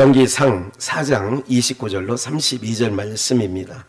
열왕기상 4장 29절로 32절 말씀입니다.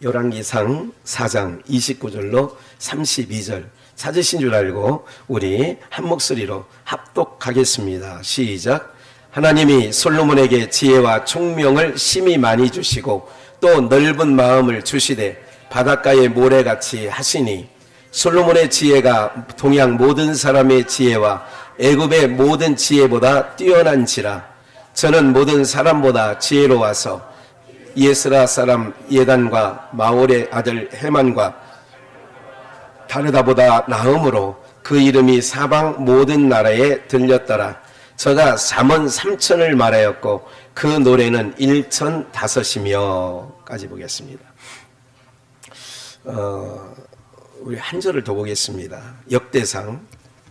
열왕기상 4장 29절로 32절 찾으신 줄 알고 우리 한 목소리로 합독하겠습니다. 시작. 하나님이 솔로몬에게 지혜와 총명을 심히 많이 주시고 또 넓은 마음을 주시되 바닷가의 모래같이 하시니 솔로몬의 지혜가 동양 모든 사람의 지혜와 애굽의 모든 지혜보다 뛰어난지라. 저는 모든 사람보다 지혜로워서 예스라 사람 예단과 마올의 아들 헤만과 다르다보다 나음으로 그 이름이 사방 모든 나라에 들렸더라. 저가 잠언 3천을 말하였고 그 노래는 1,005이며 까지 보겠습니다. 우리 한 절을 더 보겠습니다. 역대상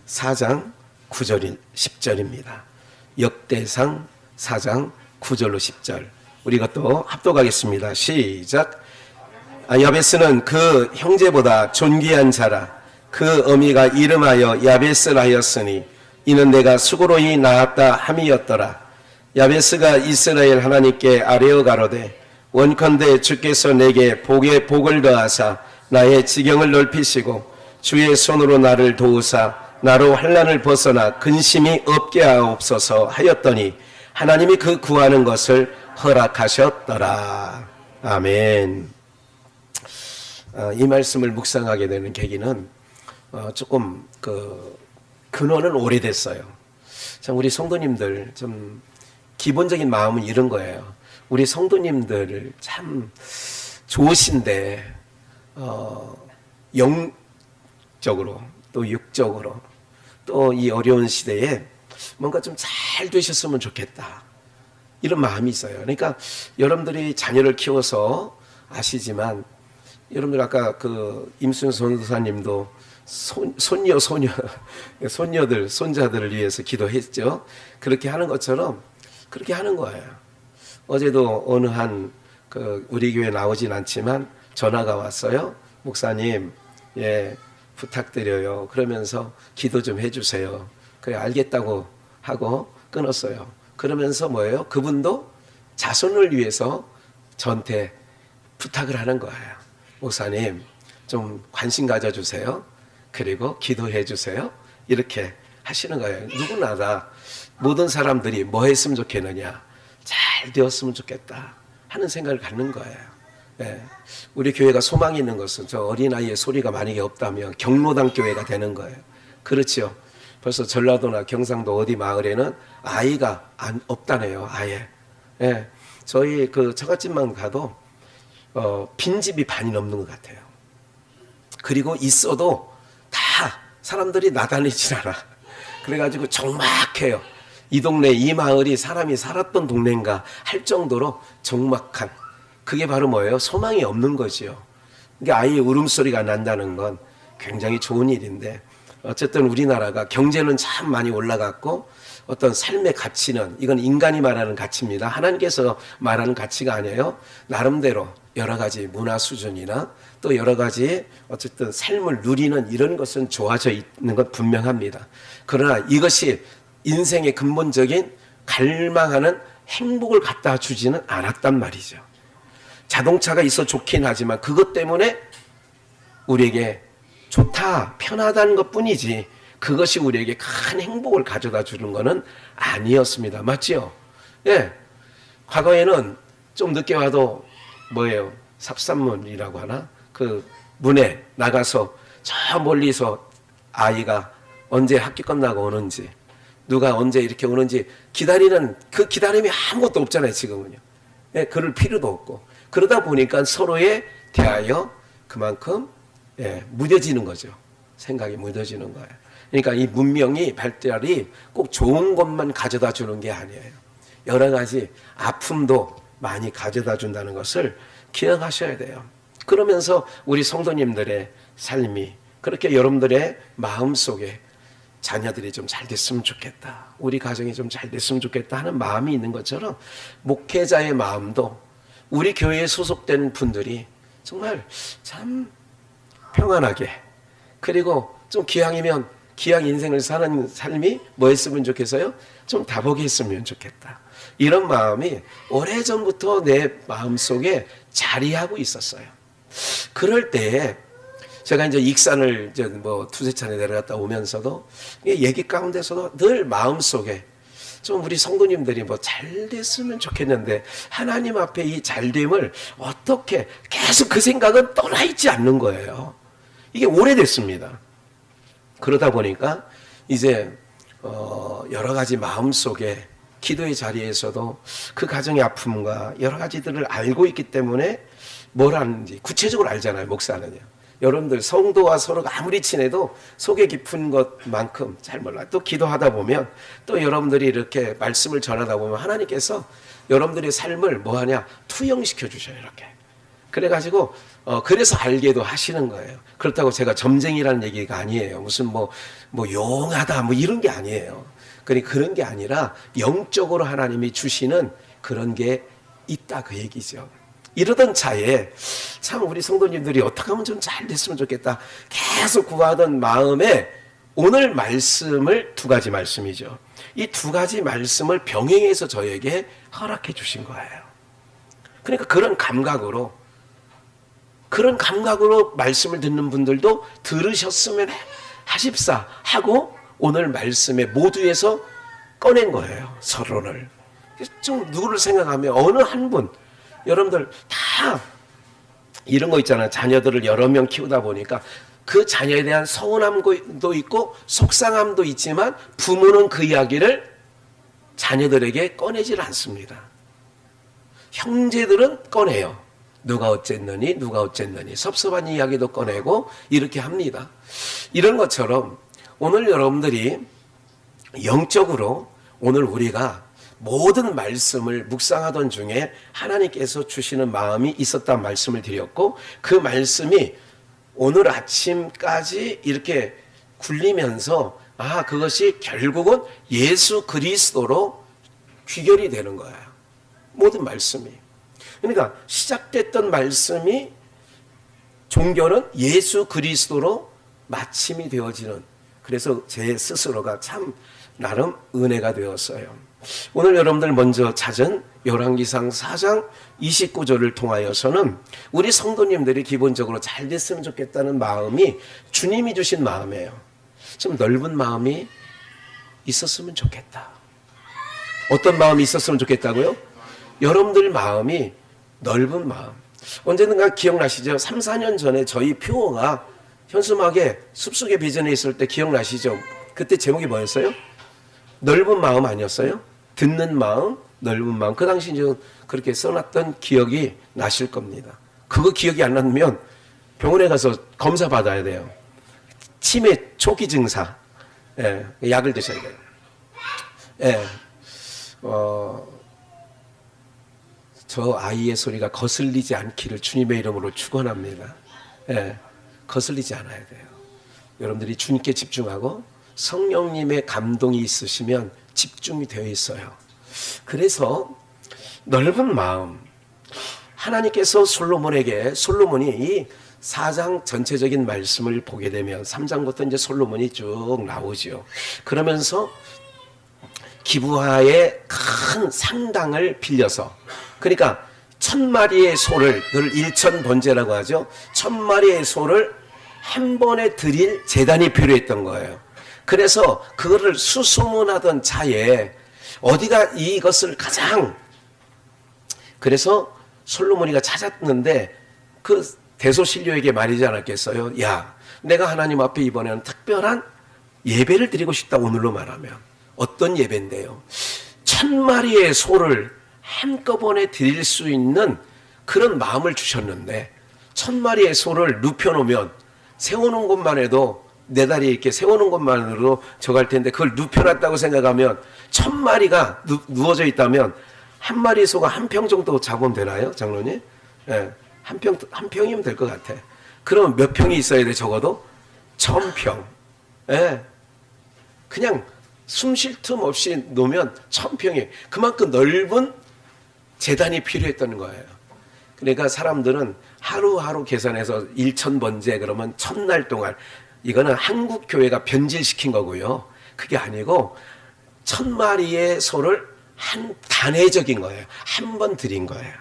4장 9절 10절입니다. 역대상 4장 9절로 10절 우리 이것도 합독하겠습니다. 시작. 야베스는 그 형제보다 존귀한 자라. 그 어미가 이름하여 야베스라 하였으니 이는 내가 수고로이 낳았다 함이었더라. 야베스가 이스라엘 하나님께 아뢰어 가로되 원컨대 주께서 내게 복을 더하사 나의 지경을 넓히시고 주의 손으로 나를 도우사 나로 환난을 벗어나 근심이 없게 하옵소서 하였더니 하나님이 그 구하는 것을 허락하셨더라. 아멘. 이 말씀을 묵상하게 되는 계기는 조금 근원은 오래됐어요. 참 우리 성도님들 좀 기본적인 마음은 이런 거예요. 우리 성도님들 참 좋으신데 영적으로 또 육적으로 또 이 어려운 시대에 뭔가 좀 잘 되셨으면 좋겠다 이런 마음이 있어요. 그러니까 여러분들이 자녀를 키워서 아시지만 여러분들 아까 임순 선교사님도 손녀들 손자들을 위해서 기도했죠. 그렇게 하는 것처럼 그렇게 하는 거예요. 어제도 어느 한 우리 교회 나오진 않지만 전화가 왔어요. 목사님 부탁드려요. 그러면서 기도 좀 해주세요. 그래 알겠다고 하고 끊었어요. 그러면서 뭐예요? 그분도 자손을 위해서 저한테 부탁을 하는 거예요. 목사님 좀 관심 가져주세요. 그리고 기도해 주세요. 이렇게 하시는 거예요. 누구나 다 모든 사람들이 뭐 했으면 좋겠느냐, 잘 되었으면 좋겠다 하는 생각을 갖는 거예요. 우리 교회가 소망이 있는 것은 저 어린아이의 소리가 만약에 없다면 경로당 교회가 되는 거예요. 그렇죠. 벌써 전라도나 경상도 어디 마을에는 아이가 없다네요. 아예. 저희 처갓집만 가도 빈집이 반이 넘는 것 같아요. 그리고 있어도 다 사람들이 나다니질 않아. 그래가지고 적막해요. 이 동네 이 마을이 사람이 살았던 동네인가 할 정도로 적막한, 그게 바로 뭐예요? 소망이 없는 거지요. 그러니까 아이의 울음소리가 난다는 건 굉장히 좋은 일인데, 어쨌든 우리나라가 경제는 참 많이 올라갔고 어떤 삶의 가치는, 이건 인간이 말하는 가치입니다. 하나님께서 말하는 가치가 아니에요. 나름대로 여러 가지 문화 수준이나 또 여러 가지 어쨌든 삶을 누리는 이런 것은 좋아져 있는 것 분명합니다. 그러나 이것이 인생의 근본적인 갈망하는 행복을 갖다 주지는 않았단 말이죠. 자동차가 있어 좋긴 하지만 그것 때문에 우리에게 좋다, 편하다는 것 뿐이지 그것이 우리에게 큰 행복을 가져다 주는 것은 아니었습니다. 맞지요? 과거에는 좀 늦게 와도 뭐예요? 삽산문이라고 하나? 그 문에 나가서 저 멀리서 아이가 언제 학교 끝나고 오는지, 누가 언제 이렇게 오는지 기다리는 그 기다림이 아무것도 없잖아요, 지금은요. 그럴 필요도 없고. 그러다 보니까 서로에 대하여 그만큼 무뎌지는 거죠. 생각이 무뎌지는 거예요. 그러니까 이 문명이 발달이 꼭 좋은 것만 가져다 주는 게 아니에요. 여러 가지 아픔도 많이 가져다 준다는 것을 기억하셔야 돼요. 그러면서 우리 성도님들의 삶이 그렇게 여러분들의 마음속에 자녀들이 좀 잘 됐으면 좋겠다, 우리 가정이 좀 잘 됐으면 좋겠다 하는 마음이 있는 것처럼 목회자의 마음도 우리 교회에 소속된 분들이 정말 참 평안하게, 그리고 좀 기왕이면 귀한 인생을 사는 삶이 뭐 했으면 좋겠어요? 좀 다보게 했으면 좋겠다. 이런 마음이 오래전부터 내 마음속에 자리하고 있었어요. 그럴 때에 제가 이제 익산을 이제 뭐 두세 차례 내려갔다 오면서도 얘기 가운데서도 늘 마음속에 좀 우리 성도님들이 뭐 잘 됐으면 좋겠는데 하나님 앞에 이 잘됨을 어떻게 계속 그 생각은 떠나있지 않는 거예요. 이게 오래됐습니다. 그러다 보니까 이제 여러 가지 마음속에 기도의 자리에서도 그 가정의 아픔과 여러 가지들을 알고 있기 때문에 뭘 하는지 구체적으로 알잖아요. 목사는요. 여러분들 성도와 서로가 아무리 친해도 속에 깊은 것만큼 잘 몰라요. 또 기도하다 보면 또 여러분들이 이렇게 말씀을 전하다 보면 하나님께서 여러분들의 삶을 뭐하냐 투영시켜 주셔요. 이렇게 그래가지고 그래서 알게도 하시는 거예요. 그렇다고 제가 점쟁이라는 얘기가 아니에요. 무슨 뭐 용하다 뭐 이런 게 아니에요. 그런 게 아니라 영적으로 하나님이 주시는 그런 게 있다 그 얘기죠. 이러던 차에 참 우리 성도님들이 어떻게 하면 좀 잘 됐으면 좋겠다 계속 구하던 마음에 오늘 말씀을 두 가지 말씀이죠. 이 두 가지 말씀을 병행해서 저에게 허락해 주신 거예요. 그러니까 그런 감각으로 말씀을 듣는 분들도 들으셨으면 하십사 하고 오늘 말씀에 모두에서 꺼낸 거예요. 서론을. 좀 누구를 생각하면 어느 한 분 여러분들 다 이런 거 있잖아요. 자녀들을 여러 명 키우다 보니까 그 자녀에 대한 서운함도 있고 속상함도 있지만 부모는 그 이야기를 자녀들에게 꺼내질 않습니다. 형제들은 꺼내요. 누가 어쨌느니 섭섭한 이야기도 꺼내고 이렇게 합니다. 이런 것처럼 오늘 여러분들이 영적으로 오늘 우리가 모든 말씀을 묵상하던 중에 하나님께서 주시는 마음이 있었다는 말씀을 드렸고 그 말씀이 오늘 아침까지 이렇게 굴리면서 그것이 결국은 예수 그리스도로 귀결이 되는 거예요. 모든 말씀이. 그러니까 시작됐던 말씀이 종교는 예수 그리스도로 마침이 되어지는 그래서 제 스스로가 참 나름 은혜가 되었어요. 오늘 여러분들 먼저 찾은 열왕기상 4장 29절을 통하여서는 우리 성도님들이 기본적으로 잘 됐으면 좋겠다는 마음이 주님이 주신 마음이에요. 좀 넓은 마음이 있었으면 좋겠다. 어떤 마음이 있었으면 좋겠다고요? 여러분들 마음이 넓은 마음. 언제든가 기억나시죠? 3, 4년 전에 저희 표어가 현수막에 숲속의 비전에 있을 때 기억나시죠? 그때 제목이 뭐였어요? 넓은 마음 아니었어요? 듣는 마음, 넓은 마음. 그 당시 이제 그렇게 써놨던 기억이 나실 겁니다. 그거 기억이 안 나면 병원에 가서 검사 받아야 돼요. 치매 초기 증상. 약을 드셔야 돼요. 저 아이의 소리가 거슬리지 않기를 주님의 이름으로 축원합니다. 거슬리지 않아야 돼요. 여러분들이 주님께 집중하고 성령님의 감동이 있으시면 집중이 되어 있어요. 그래서 넓은 마음 하나님께서 솔로몬이 이 4장 전체적인 말씀을 보게 되면 3장부터 이제 솔로몬이 쭉 나오죠. 그러면서 기브아의 큰 상당을 빌려서 그러니까 1000마리의 소를 늘 1000번제라고 하죠. 1000마리의 소를 한 번에 드릴 제단이 필요했던 거예요. 그래서 그거를 수소문하던 차에 어디가 이것을 가장 그래서 솔로몬이가 찾았는데 그 대소신료에게 말이지 않았겠어요? 야, 내가 하나님 앞에 이번에는 특별한 예배를 드리고 싶다. 오늘로 말하면 어떤 예배인데요? 1000마리의 소를 한꺼번에 드릴 수 있는 그런 마음을 주셨는데 1000마리의 소를 눕혀놓으면 세우는 것만 해도 내 다리에 이렇게 세우는 것만으로 저갈 텐데 그걸 눕혀놨다고 생각하면 1000마리가 누워져 있다면 한 마리 소가 한 평 정도 잡으면 되나요, 장로님? 한 평이면 될 것 같아. 그러면 몇 평이 있어야 돼, 적어도? 1000평. 그냥 숨 쉴 틈 없이 놓으면 1000평이 그만큼 넓은 제단이 필요했던 거예요. 그러니까 사람들은 하루하루 계산해서 1000번제 그러면 1000날 동안 이거는 한국 교회가 변질시킨 거고요. 그게 아니고 1000마리의 소를 한 단회적인 거예요. 한 번 드린 거예요.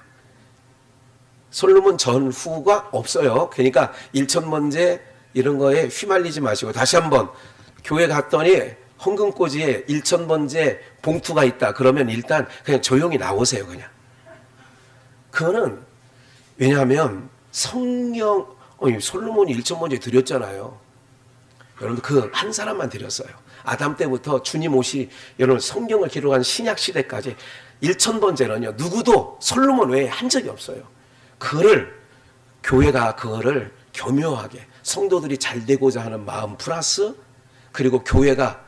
솔로몬 전후가 없어요. 그러니까 일천번제 이런 거에 휘말리지 마시고 다시 한번 교회 갔더니 헌금꽂이에 일천번제 봉투가 있다. 그러면 일단 그냥 조용히 나오세요. 그냥. 그거는 왜냐하면 솔로몬이 일천번제 드렸잖아요. 여러분들 그 한 사람만 드렸어요. 아담 때부터 주님 오시 여러분 성경을 기록한 신약 시대까지 일천번제는요 누구도 솔로몬 외에 한 적이 없어요. 그거를 교회가 그거를 교묘하게 성도들이 잘 되고자 하는 마음 플러스 그리고 교회가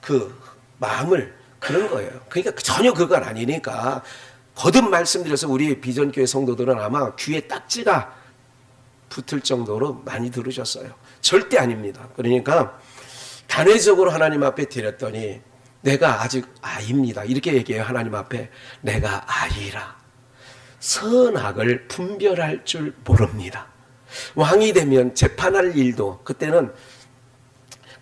그 마음을 그런 거예요. 그러니까 전혀 그건 아니니까 거듭 말씀드려서 우리 비전교회 성도들은 아마 귀에 딱지가 붙을 정도로 많이 들으셨어요. 절대 아닙니다. 그러니까 단회적으로 하나님 앞에 드렸더니 내가 아직 아이입니다. 이렇게 얘기해요. 하나님 앞에 내가 아이라. 선악을 분별할 줄 모릅니다. 왕이 되면 재판할 일도 그때는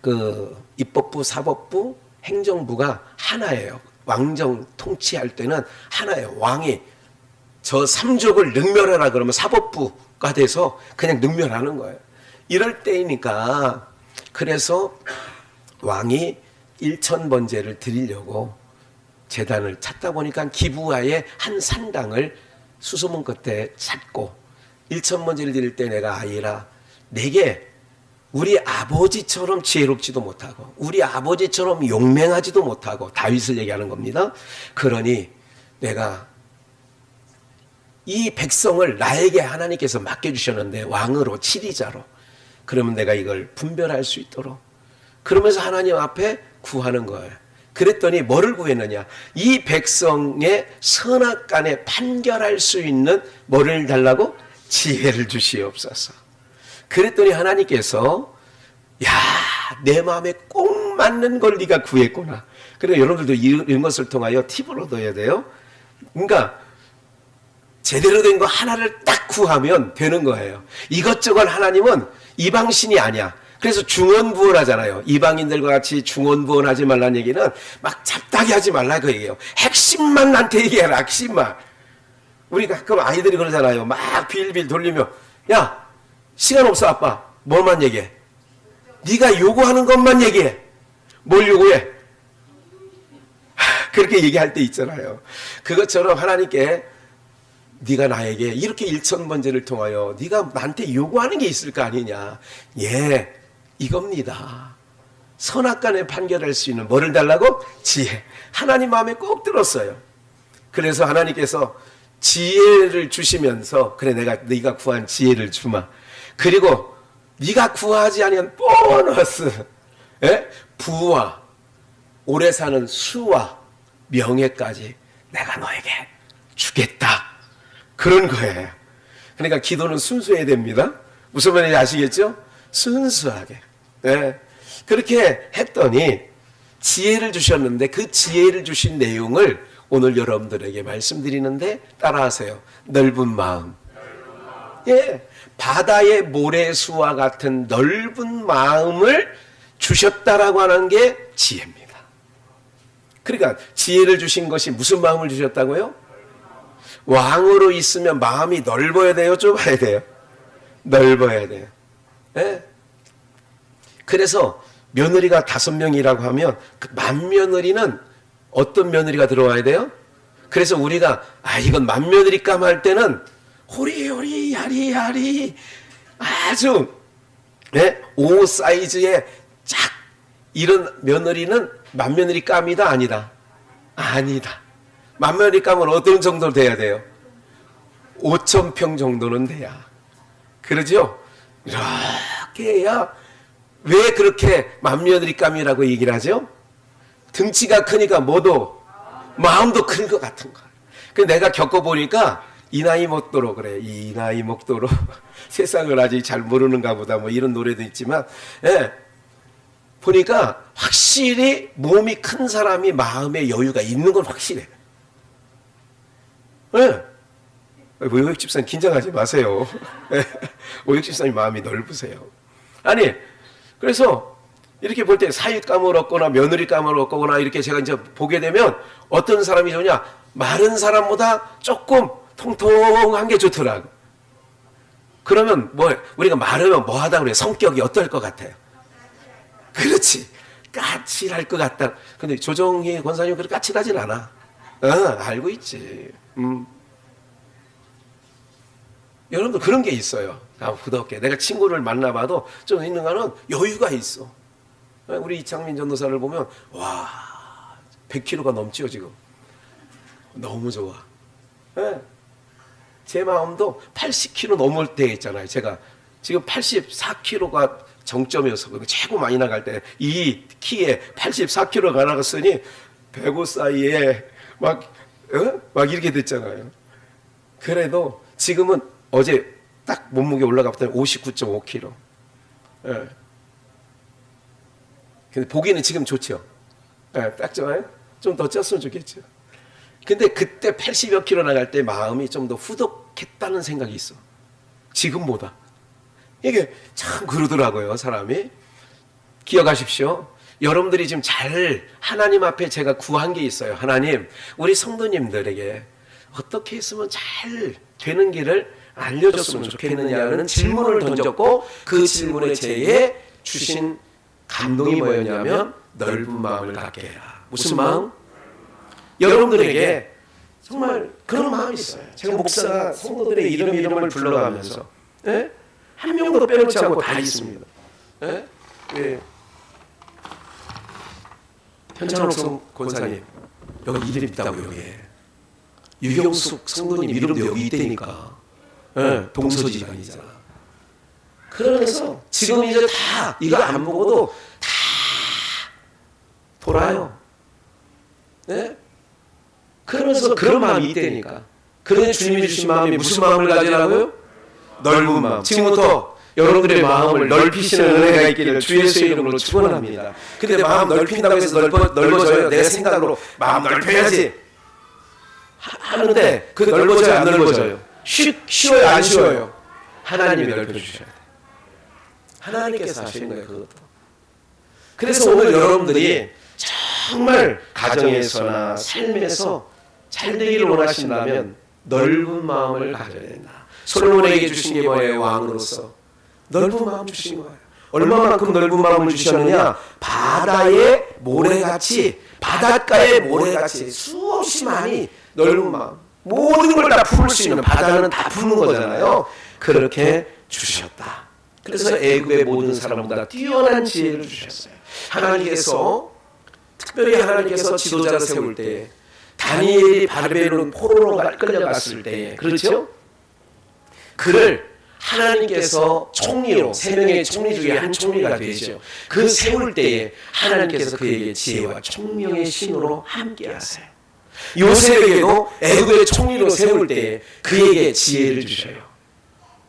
그 입법부, 사법부, 행정부가 하나예요. 왕정 통치할 때는 하나예요. 왕이 저 삼족을 능멸하라 그러면 사법부가 돼서 그냥 능멸하는 거예요. 이럴 때이니까 그래서 왕이 일천번제를 드리려고 제단을 찾다 보니까 기브아의 한 산당을 수소문 끝에 찾고 일천번제를 드릴 때 내가 아이라 내게 우리 아버지처럼 지혜롭지도 못하고 우리 아버지처럼 용맹하지도 못하고 다윗을 얘기하는 겁니다. 그러니 내가 이 백성을 나에게 하나님께서 맡겨주셨는데 왕으로 치리자로 그러면 내가 이걸 분별할 수 있도록 그러면서 하나님 앞에 구하는 거예요. 그랬더니 뭐를 구했느냐? 이 백성의 선악간에 판결할 수 있는 뭐를 달라고? 지혜를 주시옵소서. 그랬더니 하나님께서 야, 내 마음에 꼭 맞는 걸 네가 구했구나. 그래서 여러분들도 이런 것을 통하여 팁을 얻어야 돼요. 그러니까 제대로 된 거 하나를 딱 구하면 되는 거예요. 이것저것 하나님은 이방신이 아니야. 그래서 중언부언하잖아요. 이방인들과 같이 중언부언하지 말라는 얘기는 막 잡다하게 하지 말라 그 얘기예요. 핵심만 나한테 얘기해라. 핵심만. 우리 가끔 아이들이 그러잖아요. 막 빌빌 돌리며 야 시간 없어 아빠. 뭘만 얘기해? 네가 요구하는 것만 얘기해. 뭘 요구해? 그렇게 얘기할 때 있잖아요. 그것처럼 하나님께 네가 나에게 이렇게 일천번제를 통하여 네가 나한테 요구하는 게 있을 거 아니냐. 예, 이겁니다. 선악간에 판결할 수 있는 뭐를 달라고? 지혜. 하나님 마음에 꼭 들었어요. 그래서 하나님께서 지혜를 주시면서 그래 내가 네가 구한 지혜를 주마. 그리고 네가 구하지 아니한 보너스, 예? 부와 오래 사는 수와 명예까지 내가 너에게 주겠다. 그런 거예요. 그러니까 기도는 순수해야 됩니다. 무슨 말인지 아시겠죠? 순수하게. 예. 그렇게 했더니 지혜를 주셨는데 그 지혜를 주신 내용을 오늘 여러분들에게 말씀드리는데 따라하세요. 넓은 마음. 예. 바다의 모래수와 같은 넓은 마음을 주셨다라고 하는 게 지혜입니다. 그러니까 지혜를 주신 것이 무슨 마음을 주셨다고요? 왕으로 있으면 마음이 넓어야 돼요? 좁아야 돼요? 넓어야 돼요. 예? 그래서 며느리가 5명이라고 하면 그 맏며느리는 어떤 며느리가 들어와야 돼요? 그래서 우리가 이건 맏며느리감 할 때는 호리호리 야리야리 아주 O 사이즈의 쫙 이런 며느리는 맏며느리감이다 아니다? 아니다. 맏며느리감은 어떤 정도 돼야 돼요? 5,000평 정도는 돼야. 그러죠? 이렇게 해야 왜 그렇게 맏며느리감이라고 얘기를 하죠? 등치가 크니까 뭐도 마음도 큰 것 같은 거예요. 그래서 내가 겪어보니까 이 나이 먹도록 그래. 이 나이 먹도록 세상을 아직 잘 모르는가 보다 뭐 이런 노래도 있지만 예. 보니까 확실히 몸이 큰 사람이 마음의 여유가 있는 건 확실해. 예. 오육 집사님 긴장하지 마세요. 오육 집사님 마음이 넓으세요. 아니 그래서 이렇게 볼 때 사윗감을 얻거나 며느리감을 얻거나 이렇게 제가 이제 보게 되면 어떤 사람이 좋냐? 마른 사람보다 조금 통통한 게 좋더라고. 그러면 뭐 우리가 마르면 뭐 하다 그래? 성격이 어떨 것 같아요? 그렇지. 까칠할 것 같다. 근데 조정희 권사님 그렇게 까칠하진 않아. 알고 있지. 여러분도 그런 게 있어요. 부드럽게. 내가 친구를 만나봐도 좀 있는 거는 여유가 있어. 우리 이창민 전도사를 보면 와 100kg가 넘죠 지금. 너무 좋아. 제 마음도 80kg 넘을 때 있잖아요. 제가 지금 84kg가 정점이어서 최고 많이 나갈 때 이 키에 84kg가 나갔으니 배구 사이에 막 이렇게 됐잖아요. 그래도 지금은 어제 딱 몸무게 올라갔더니 59.5kg. 예. 근데 보기는 지금 좋죠. 예, 딱 좋아요. 좀 더 쪘으면 좋겠죠. 근데 그때 80여 킬로 나갈 때 마음이 좀 더 후덕했다는 생각이 있어. 지금보다. 이게 참 그러더라고요, 사람이. 기억하십시오. 여러분들이 지금 잘 하나님 앞에 제가 구한 게 있어요. 하나님, 우리 성도님들에게 어떻게 했으면 잘 되는 길을 알려줬으면 좋겠느냐는 질문을 던졌고 그 질문에 제게 주신 감동이 뭐였냐면 넓은 마음을 갖게 해라. 무슨 마음? 여러분들에게 정말 그런 마음이 있어요. 제가 목사가 성도들의 이름을 불러가면서 한 명도 빼놓지 않고 다 있습니다. 현찬옥 권사님 여기 이름 있다고 여기에 유경숙 성도님 이름도 여기 있다니까. 동서지간이잖아. 그러면서 지금 이제 다 이거 안 보고도 다 돌아요. 그러면서 그런 마음이 있다니까. 그런데 주님이 주신 마음이 무슨 마음을 가지라고요? 넓은 마음. 지금부터 여러분들의 마음을 넓히시는 은혜가 있기를 주 예수의 이름으로 축원합니다. 근데 마음 넓힌다고 해서 넓어져요? 내 생각으로 마음 넓혀야지 하는데 그 넓어져요 안 넓어져요? 쉬워요 안 쉬워요? 하나님이 넓혀주셔야 돼요. 하나님께서 하시는 거예요 그것도. 그래서 오늘 여러분들이 정말 가정에서나 삶에서 잘 되기를 원하신다면 넓은 마음을 가져야 된다. 솔로몬에게 주신 게 뭐예요? 왕으로서 넓은 마음 주신 거예요. 얼마만큼 넓은 마음을 주셨느냐? 바다의 모래같이, 바닷가의 모래같이 수없이 많이 넓은 마음, 모든 걸 다 품을 수 있는, 바다는 다 품는 거잖아요. 그렇게 주셨다. 그래서 애굽의 모든 사람보다 뛰어난 지혜를 주셨어요. 하나님께서 특별히 하나님께서 지도자를 세울 때 다니엘이 바벨론 포로로 끌려갔을 때, 그렇죠? 그를 하나님께서 총리로, 세 명의 총리 중에 한 총리가 되죠. 그 세울 때에 하나님께서 그에게 지혜와 총명의 신으로 함께하세요. 요셉에게도 애굽의 총리로 세울 때에 그에게 지혜를 주셔요.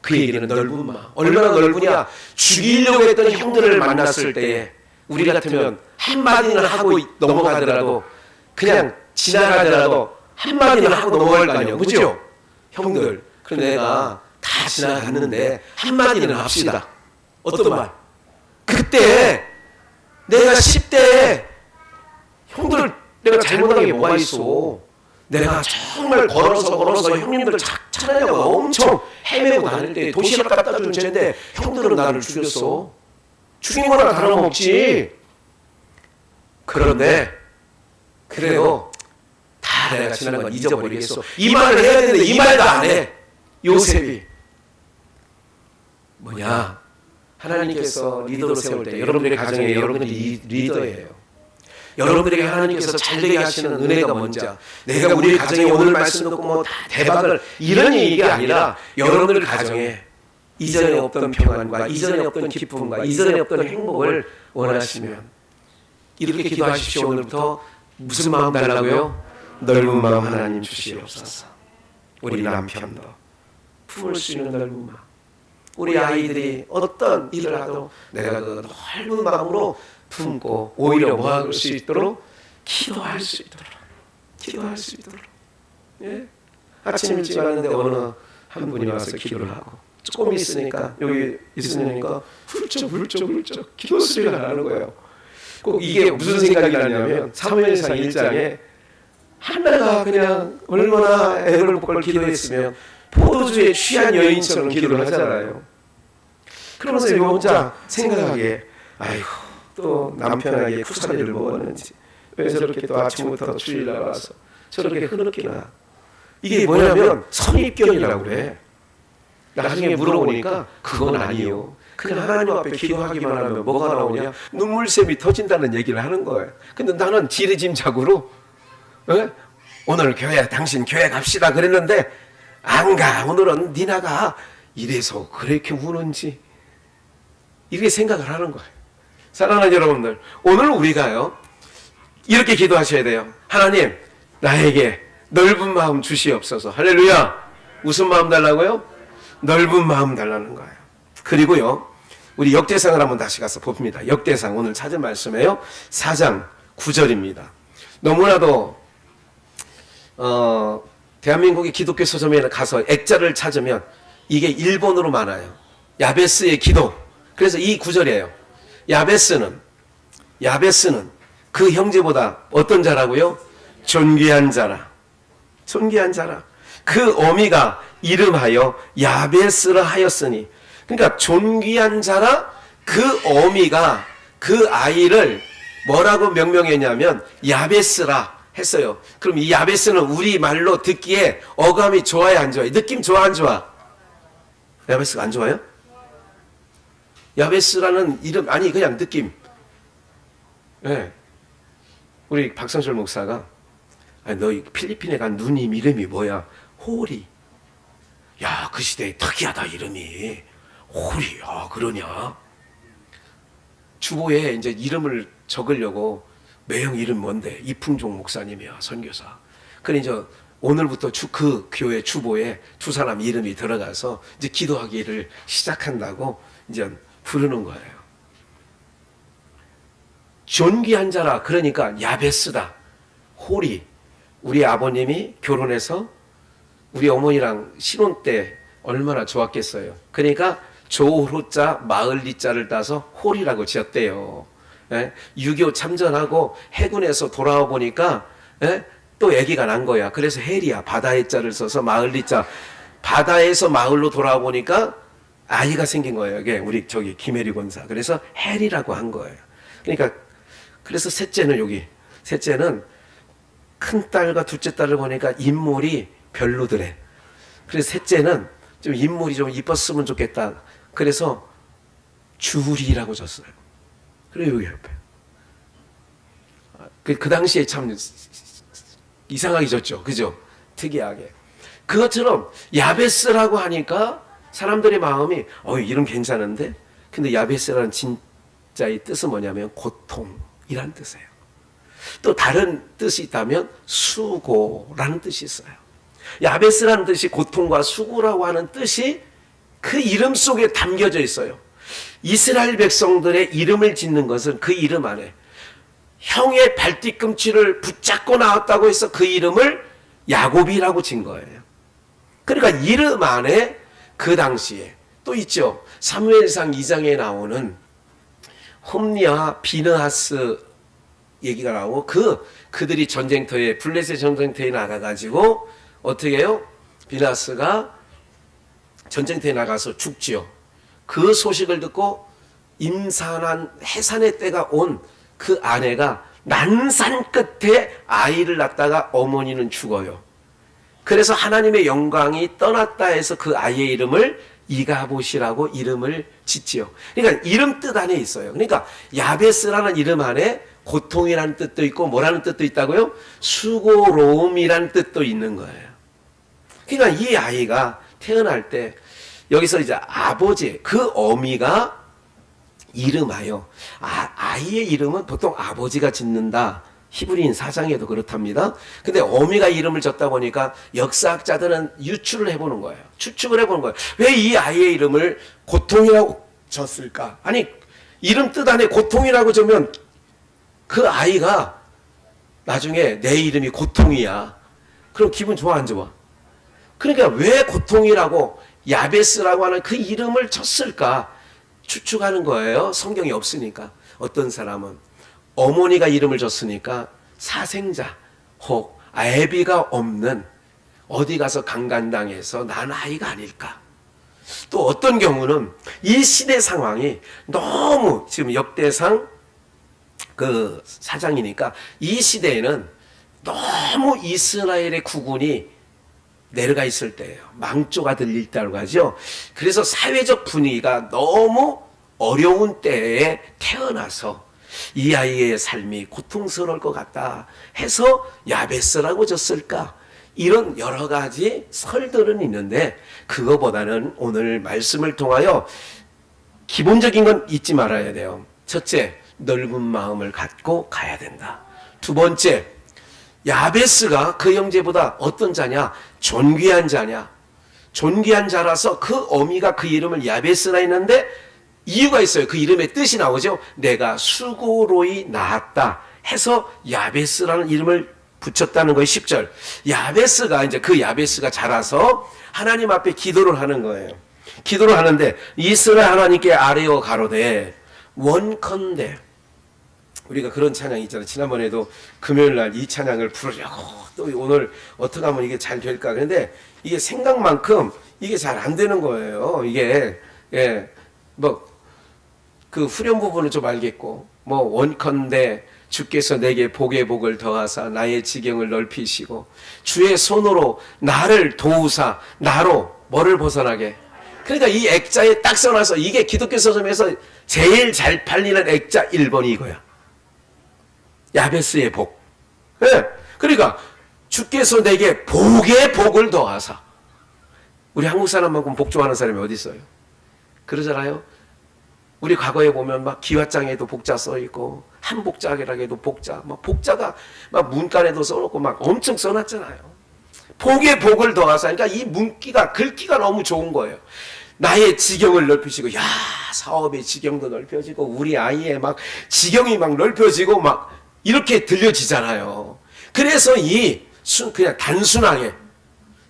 그에게는 넓은 마음. 얼마나 넓으냐? 죽이려고 했던 형들을 만났을 때에 우리 같으면 한마디는 하고 넘어가더라도, 그냥 지나가더라도 한마디는 하고 넘어갈 거 아니에요. 그죠? 형들. 그런데 내가 다 지나갔는데 한마디는 합시다. 어떤 말? 그때 내가 10대에 형들 내가 잘못한 게 뭐가 있어? 내가 정말 걸어서 형님들 찾아내려고 엄청 헤매고 다닐 때 도시락 갖다 준 죄인데 형들은 나를 죽였어. 죽인 거나 다름없지. 그런데 그래도 다 내가 지난 건 잊어버리겠어. 이 말을 해야 되는데 이 말도 안 해. 요셉이 뭐냐? 하나님께서 리더로 세울 때 여러분들의 가정에 여러분들이 리더예요. 여러분들에게 하나님께서 잘되게 하시는 은혜가 뭔지, 내가 우리 가정에 오늘 말씀 듣고 뭐 대박을 이런 얘기가 아니라 여러분들 가정에 이전에 없던 평안과 이전에 없던 기쁨과 이전에 없던 행복을 원하시면 이렇게 기도하십시오. 오늘부터 무슨 마음 달라고요? 넓은 마음 하나님 주시옵소서. 우리 남편도 품을 수 있는 넓은 마음, 우리 아이들이 어떤 일을 하도 내가 그 넓은 마음으로 품고 오히려 뭐 할 수 있도록 기도할 수 있도록. 예? 아침 일찍 왔는데 어느 한 분이 와서 기도를 하고 조금 있으니까 여기 있으니까 훌쩍 기도 소리가 나는 거예요. 꼭 이게 무슨 생각이 나냐면 사무엘상 1장에 하나가 그냥 얼마나 애걸복걸 기도했으면 포도주에 취한 여인처럼 기도를 하잖아요. 그러면서 이거 혼자 생각하게, 아이고 또 남편에게 쿠사리를 먹었는지 왜 저렇게 또 아침부터 주일날 와서 저렇게 흐느끼나. 이게 뭐냐면 선입견이라고 그래. 나중에 물어보니까 그건 아니에요. 그냥 하나님 앞에 기도하기만 하면 뭐가 나오냐? 눈물샘이 터진다는 얘기를 하는 거예요. 근데 나는 지레짐작으로 오늘 당신 교회 갑시다 그랬는데 안 가. 오늘은 니나가 이래서 그렇게 우는지 이렇게 생각을 하는 거예요. 사랑하는 여러분들, 오늘 우리가요 이렇게 기도하셔야 돼요. 하나님, 나에게 넓은 마음 주시옵소서. 할렐루야. 무슨 마음 달라고요? 넓은 마음 달라는 거예요. 그리고요, 우리 역대상을 한번 다시 가서 봅니다. 역대상 오늘 찾은 말씀이에요. 4장 9절입니다. 너무나도 대한민국의 기독교 서점에 가서 액자를 찾으면 이게 일본어로 많아요. 야베스의 기도. 그래서 이 구절이에요. 야베스는 그 형제보다 어떤 자라고요? 존귀한 자라. 존귀한 자라. 그 어미가 이름하여 야베스라 하였으니, 그러니까 존귀한 자라. 그 어미가 그 아이를 뭐라고 명명했냐면 야베스라 했어요. 그럼 이 야베스는 우리 말로 듣기에 어감이 좋아요, 안 좋아요? 느낌 좋아, 안 좋아? 야베스가 안 좋아요? 야베스라는 이름, 아니 그냥 느낌. 네. 우리 박성철 목사가, 너 필리핀에 간 누님 이름이 뭐야? 호리. 야, 그 시대에 특이하다 이름이. 호리. 아, 그러냐? 주보에 이제 이름을 적으려고, 매형 이름 뭔데? 이풍종 목사님이야, 선교사. 그래 이제 오늘부터 그 교회 주보에 두 사람 이름이 들어가서 이제 기도하기를 시작한다고 이제 부르는 거예요. 존귀한 자라. 그러니까 야베스다. 호리. 우리 아버님이 결혼해서 우리 어머니랑 신혼 때 얼마나 좋았겠어요. 그러니까 조호자 마을리자를 따서 홀이라고 지었대요. 6.25 참전하고 해군에서 돌아와 보니까 또 아기가 난 거야. 그래서 헬이야. 바다의 자를 써서 마을리자. 바다에서 마을로 돌아와 보니까 아이가 생긴 거예요. 이게 우리 김혜리 권사. 그래서 헬이라고 한 거예요. 그러니까 그래서 셋째는 큰 딸과 둘째 딸을 보니까 인물이 별로더래. 그래서 셋째는 좀 인물이 좀 이뻤으면 좋겠다. 그래서 주리라고 줬어요. 그리고 여기 옆에. 그 당시에 참 이상하게 줬죠. 그죠? 특이하게. 그것처럼 야베스라고 하니까 사람들의 마음이 이름 괜찮은데? 근데 야베스라는 진짜의 뜻은 뭐냐면 고통이라는 뜻이에요. 또 다른 뜻이 있다면 수고라는 뜻이 있어요. 야베스라는 뜻이 고통과 수고라고 하는 뜻이 그 이름 속에 담겨져 있어요. 이스라엘 백성들의 이름을 짓는 것은 그 이름 안에 형의 발뒤꿈치를 붙잡고 나왔다고 해서 그 이름을 야곱이라고 진 거예요. 그러니까 이름 안에 그 당시에 또 있죠. 사무엘상 2장에 나오는 홈리와 비느하스 얘기가 나오고 그들이 전쟁터에 블레셋 전쟁터에 나가가지고 어떻게 해요? 비느하스가 전쟁터에 나가서 죽지요. 그 소식을 듣고 임산한 해산의 때가 온 그 아내가 난산 끝에 아이를 낳다가 어머니는 죽어요. 그래서 하나님의 영광이 떠났다 해서 그 아이의 이름을 이가봇이라고 이름을 짓지요. 그러니까 이름 뜻 안에 있어요. 그러니까 야베스라는 이름 안에 고통이라는 뜻도 있고 뭐라는 뜻도 있다고요? 수고로움이라는 뜻도 있는 거예요. 그러니까 이 아이가 태어날 때 여기서 이제 아버지, 그 어미가 이름하여, 아이의 이름은 보통 아버지가 짓는다. 히브리인 4장에도 그렇답니다. 근데 어미가 이름을 졌다 보니까 역사학자들은 유추를 해보는 거예요. 추측을 해보는 거예요. 왜 이 아이의 이름을 고통이라고 졌을까? 아니, 이름 뜻 안에 고통이라고 적으면 그 아이가 나중에 내 이름이 고통이야. 그럼 기분 좋아, 안 좋아? 그러니까 왜 고통이라고 야베스라고 하는 그 이름을 줬을까 추측하는 거예요. 성경이 없으니까. 어떤 사람은 어머니가 이름을 줬으니까 사생자 혹 애비가 없는 어디 가서 강간당해서 난 아이가 아닐까. 또 어떤 경우는 이 시대 상황이 너무 지금 역대상 그 사장이니까 이 시대에는 너무 이스라엘의 국군이 내려가 있을 때예요. 망조가 들릴 때라고 하죠. 그래서 사회적 분위기가 너무 어려운 때에 태어나서 이 아이의 삶이 고통스러울 것 같다 해서 야베스라고 졌을까? 이런 여러 가지 설들은 있는데 그거보다는 오늘 말씀을 통하여 기본적인 건 잊지 말아야 돼요. 첫째, 넓은 마음을 갖고 가야 된다. 두 번째, 야베스가 그 형제보다 어떤 자냐? 존귀한 자냐? 존귀한 자라서 그 어미가 그 이름을 야베스라 했는데 이유가 있어요. 그 이름의 뜻이 나오죠. 내가 수고로이 낳았다 해서 야베스라는 이름을 붙였다는 거예요. 10절. 야베스가 이제 그 야베스가 자라서 하나님 앞에 기도를 하는 거예요. 기도를 하는데 이스라엘 하나님께 아뢰어 가로되 원컨대, 우리가 그런 찬양이 있잖아요. 지난번에도 금요일 날 이 찬양을 부르려고 또 오늘 어떻게 하면 이게 잘 될까. 그런데 이게 생각만큼 이게 잘 안 되는 거예요. 이게 뭐 그 후렴 부분은 좀 알겠고 뭐 원컨대 주께서 내게 복의 복을 더하사 나의 지경을 넓히시고 주의 손으로 나를 도우사 나로 뭐를 벗어나게. 그러니까 이 액자에 딱 써놔서 이게 기독교 서점에서 제일 잘 팔리는 액자 1번이 이거야. 야베스의 복. 네. 그러니까 주께서 내게 복의 복을 더하사. 우리 한국 사람만큼 복 좋아하는 사람이 어디 있어요? 그러잖아요. 우리 과거에 보면 막 기와장에도 복자 써 있고 한복자락에도 복자, 막 복자가 막 문간에도 써놓고 막 엄청 써놨잖아요. 복의 복을 더하사. 그러니까 이 문기가 글귀가 너무 좋은 거예요. 나의 지경을 넓히시고, 야 사업의 지경도 넓혀지고 우리 아이의 막 지경이 막 넓혀지고 막 이렇게 들려지잖아요. 그래서 그냥 단순하게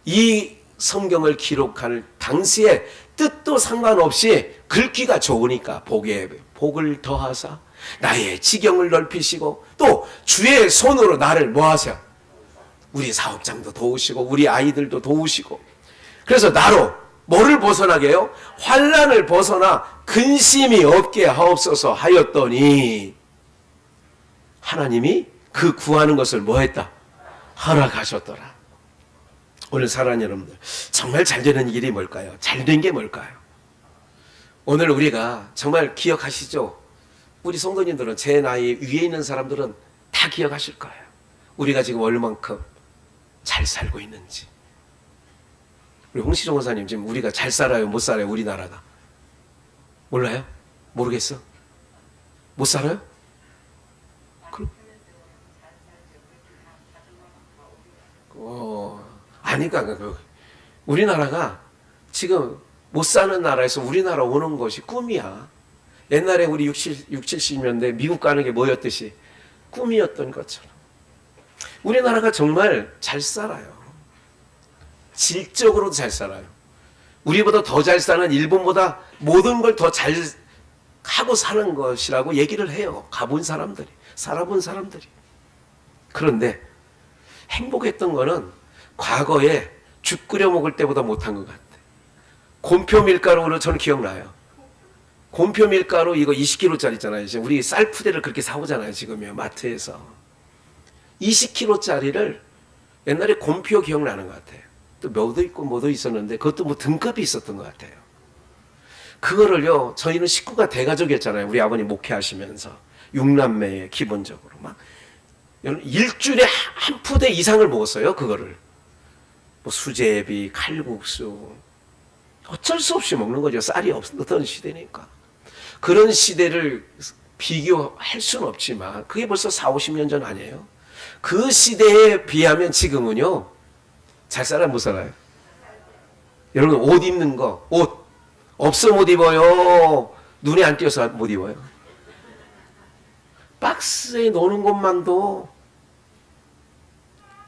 이 성경을 기록할 당시에 뜻도 상관없이 글귀가 좋으니까 복의 복을 더하사 나의 지경을 넓히시고 또 주의 손으로 나를 뭐 하세요? 우리 사업장도 도우시고 우리 아이들도 도우시고. 그래서 나로 뭐를 벗어나게 해요? 환난을 벗어나 근심이 없게 하옵소서 하였더니 하나님이 그 구하는 것을 뭐 했다? 허락하셨더라. 오늘 사랑하는 여러분들, 정말 잘 되는 일이 뭘까요? 잘 된 게 뭘까요? 오늘 우리가 정말 기억하시죠? 우리 성도님들은 제 나이 위에 있는 사람들은 다 기억하실 거예요. 우리가 지금 얼만큼 잘 살고 있는지. 우리 홍시종 원사님 지금 우리가 잘 살아요? 못 살아요? 우리나라가. 몰라요? 모르겠어? 못 살아요? 아니까 우리나라가 지금 못 사는 나라에서 우리나라 오는 것이 꿈이야. 옛날에 우리 60, 70년대 미국 가는 게 뭐였듯이 꿈이었던 것처럼 우리나라가 정말 잘 살아요. 질적으로도 잘 살아요. 우리보다 더 잘 사는 일본보다 모든 걸 더 잘 하고 사는 것이라고 얘기를 해요. 가본 사람들이, 살아본 사람들이. 그런데 행복했던 거는 과거에 죽 끓여 먹을 때보다 못한 것 같아. 곰표 밀가루로 저는 기억나요. 곰표 밀가루 이거 20kg짜리 있잖아요. 우리 쌀푸대를 그렇게 사오잖아요. 지금요 마트에서 20kg짜리를 옛날에 곰표 기억나는 것 같아요. 또 묘도 있고 뭐도 있었는데 그것도 뭐 등급이 있었던 것 같아요. 그거를요 저희는 식구가 대가족이었잖아요. 우리 아버님 목회하시면서 6남매에 기본적으로 막 일주일에 한 푸대 이상을 먹었어요. 그거를 뭐 수제비, 칼국수 어쩔 수 없이 먹는 거죠. 쌀이 없던 시대니까. 그런 시대를 비교할 수는 없지만 그게 벌써 4, 50년 전 아니에요. 그 시대에 비하면 지금은요 잘 살아요? 못 살아요? 여러분 옷 입는 거, 옷 없어 못 입어요. 눈에 안 띄어서 못 입어요. 박스에 넣는 것만도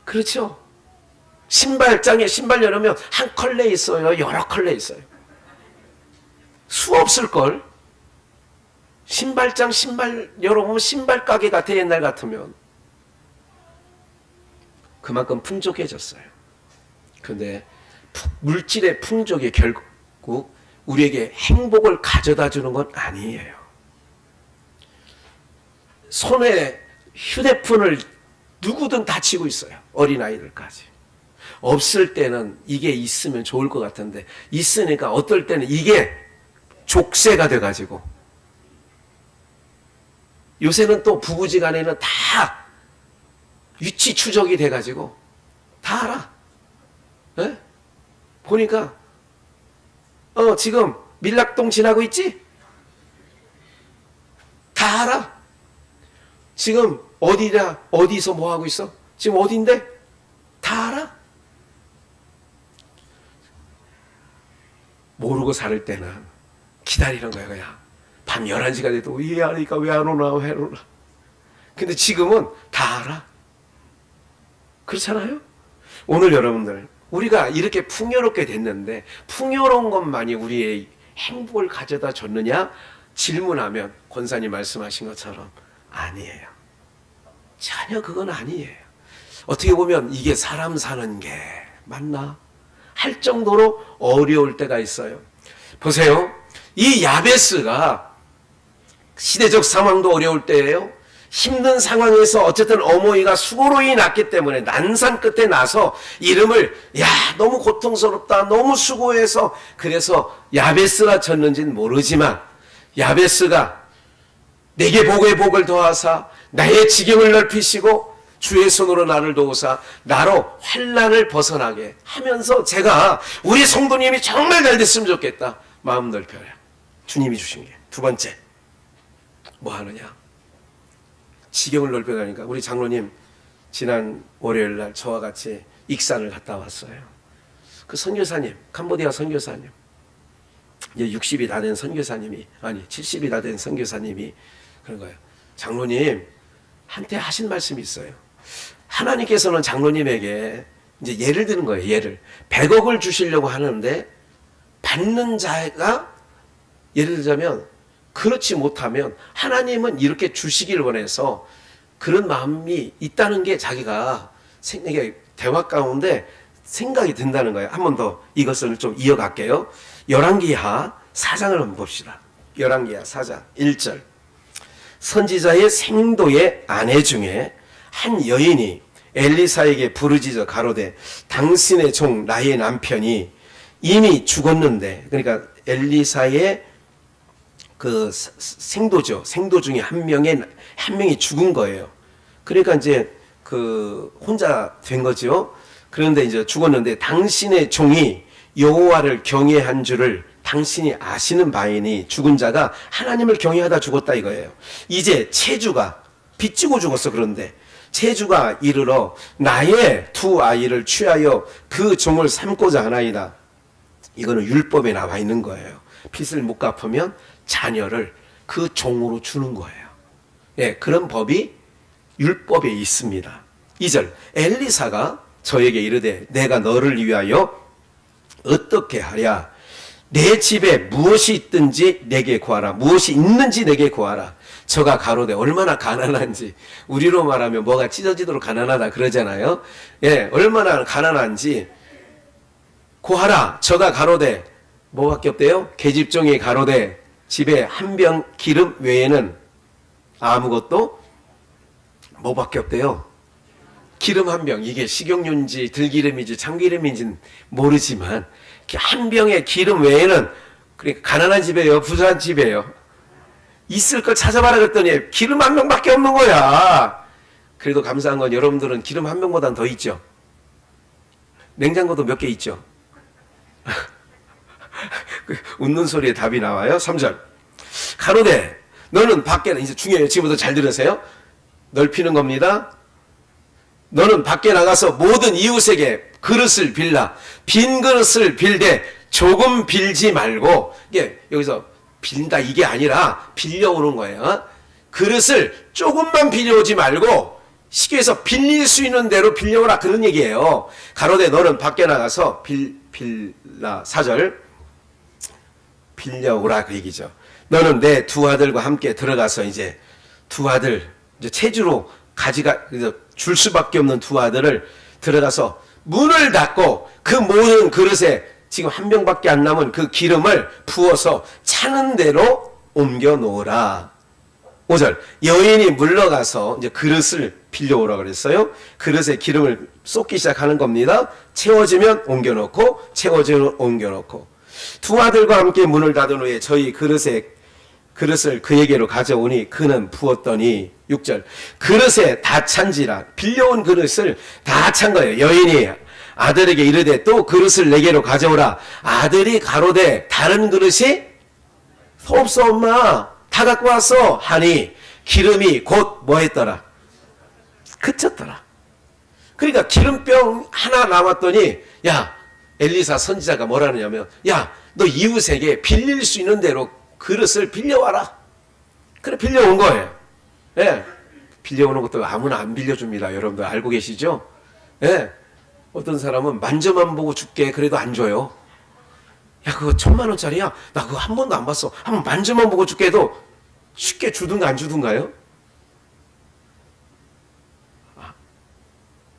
그렇죠. 신발장에 신발 열으면 한 컬레 있어요? 여러 컬레 있어요? 수 없을걸? 신발장 신발 열어보면 신발 가게 같아. 옛날 같으면. 그만큼 풍족해졌어요. 근데 물질의 풍족이 결국 우리에게 행복을 가져다 주는 건 아니에요. 손에 휴대폰을 누구든 다 쥐고 있어요. 어린아이들까지. 없을 때는 이게 있으면 좋을 것 같은데 있으니까 어떨 때는 이게 족쇄가 돼가지고, 요새는 또 부부지간에는 다 위치 추적이 돼가지고 다 알아. 네? 보니까 지금 밀락동 지나고 있지? 다 알아. 지금 어디냐, 어디서 뭐 하고 있어? 지금 어딘데? 다 알아. 모르고 살 때는 기다리는 거야. 그냥 밤 11시가 돼도 이해하니까 왜 안 오나 왜 안 오나. 근데 지금은 다 알아. 그렇잖아요? 오늘 여러분들, 우리가 이렇게 풍요롭게 됐는데 풍요로운 것만이 우리의 행복을 가져다 줬느냐 질문하면 권사님 말씀하신 것처럼 아니에요. 전혀 그건 아니에요. 어떻게 보면 이게 사람 사는 게 맞나 할 정도로 어려울 때가 있어요. 보세요. 이 야베스가 시대적 상황도 어려울 때예요. 힘든 상황에서 어쨌든 어머니가 수고로이 낳기 때문에 난산 끝에 나서 이름을 너무 고통스럽다, 너무 수고해서, 그래서 야베스라 졌는지는 모르지만 야베스가 내게 복에 복을 더하사 나의 지경을 넓히시고 주의 손으로 나를 도우사 나로 환난을 벗어나게 하면서, 제가 우리 성도님이 정말 잘 됐으면 좋겠다 마음 넓혀요. 주님이 주신 게. 두 번째 뭐 하느냐, 지경을 넓혀가니까 우리 장로님 지난 월요일 날 저와 같이 익산을 갔다 왔어요. 그 선교사님, 캄보디아 선교사님, 이제 60이 다 된 선교사님이, 아니 70이 다 된 선교사님이 그런 거예요. 장로님 한테 하신 말씀이 있어요. 하나님께서는 장로님에게 이제 예를 드는 거예요. 예를 100억을 주시려고 하는데 받는 자가, 예를 들자면 그렇지 못하면 하나님은 이렇게 주시길 원해서 그런 마음이 있다는 게 자기가 생각에 대화 가운데 생각이 든다는 거예요. 한 번 더 이것을 좀 이어갈게요. 열왕기하 4장을 한번 봅시다. 열왕기하 4장 1절. 선지자의 생도의 아내 중에 한 여인이 엘리사에게 부르짖어 가로되 당신의 종 나의 남편이 이미 죽었는데, 그러니까 엘리사의 그 생도죠. 생도 중에 한 명이 죽은 거예요. 그러니까 이제 그 혼자 된 거죠. 그런데 이제 죽었는데 당신의 종이 여호와를 경외한 줄을 당신이 아시는 바이니 죽은 자가 하나님을 경외하다 죽었다 이거예요. 이제 체주가 빚지고 죽었어. 그런데 체주가 이르러 나의 두 아이를 취하여 그 종을 삼고자 하나이다. 이거는 율법에 나와 있는 거예요. 빚을 못 갚으면 자녀를 그 종으로 주는 거예요. 예, 그런 법이 율법에 있습니다. 2절. 엘리사가 저에게 이르되 내가 너를 위하여 어떻게 하랴? 내 집에 무엇이 있든지 내게 구하라. 무엇이 있는지 내게 구하라. 저가 가로되, 얼마나 가난한지, 우리로 말하면 뭐가 찢어지도록 가난하다 그러잖아요. 예, 얼마나 가난한지 구하라. 저가 가로되, 뭐밖에 없대요? 계집종이 가로되 집에 한 병 기름 외에는 아무것도 뭐밖에 없대요? 기름 한 병. 이게 식용유인지 들기름인지 참기름인지 모르지만 한 병의 기름 외에는, 그러니까 가난한 집이에요, 부자한 집이에요? 있을 걸 찾아봐라 그랬더니 기름 한 병밖에 없는 거야. 그래도 감사한 건 여러분들은 기름 한 병보단 더 있죠. 냉장고도 몇 개 있죠. 웃는 소리에 답이 나와요. 3절. 가로되 너는 밖에, 이제 중요해요. 지금부터 잘 들으세요. 넓히는 겁니다. 너는 밖에 나가서 모든 이웃에게 그릇을 빌라. 빈 그릇을 빌되 조금 빌지 말고, 이게 여기서 빌다 이게 아니라 빌려오는 거예요. 그릇을 조금만 빌려오지 말고 쉽게 해서 빌릴 수 있는 대로 빌려오라 그런 얘기예요. 가로되 너는 밖에 나가서 빌라 4절 빌려오라 그 얘기죠. 너는 내 두 아들과 함께 들어가서 이제 두 아들 이제 체주로 줄 수밖에 없는 두 아들을 들어가서 문을 닫고 그 모든 그릇에 지금 한 병밖에 안 남은 그 기름을 부어서 차는 대로 옮겨 놓으라. 5절 여인이 물러가서 이제 그릇을 빌려오라 그랬어요. 그릇에 기름을 쏟기 시작하는 겁니다. 채워지면 옮겨놓고 채워지면 옮겨놓고 두 아들과 함께 문을 닫은 후에 저희 그릇을 그에게로 가져오니 그는 부었더니 6절 그릇에 다 찬지라. 빌려온 그릇을 다 찬 거예요. 여인이 아들에게 이르되 또 그릇을 내게로 가져오라. 아들이 가로되 다른 그릇이 없어 엄마 다 갖고 왔어 하니 기름이 곧 뭐 했더라? 그쳤더라. 그러니까 기름병 하나 남았더니 야 엘리사 선지자가 뭐라 하냐면 야 너 이웃에게 빌릴 수 있는 대로 그릇을 빌려와라. 그래 빌려온 거예요. 예. 빌려오는 것도 아무나 안 빌려줍니다. 여러분들 알고 계시죠? 예. 어떤 사람은 만져만 보고 줄게 그래도 안 줘요. 야 그거 1,000,000원짜리야. 나 그거 한 번도 안 봤어. 한번 만져만 보고 줄게 해도 쉽게 주든가 안 주든가요?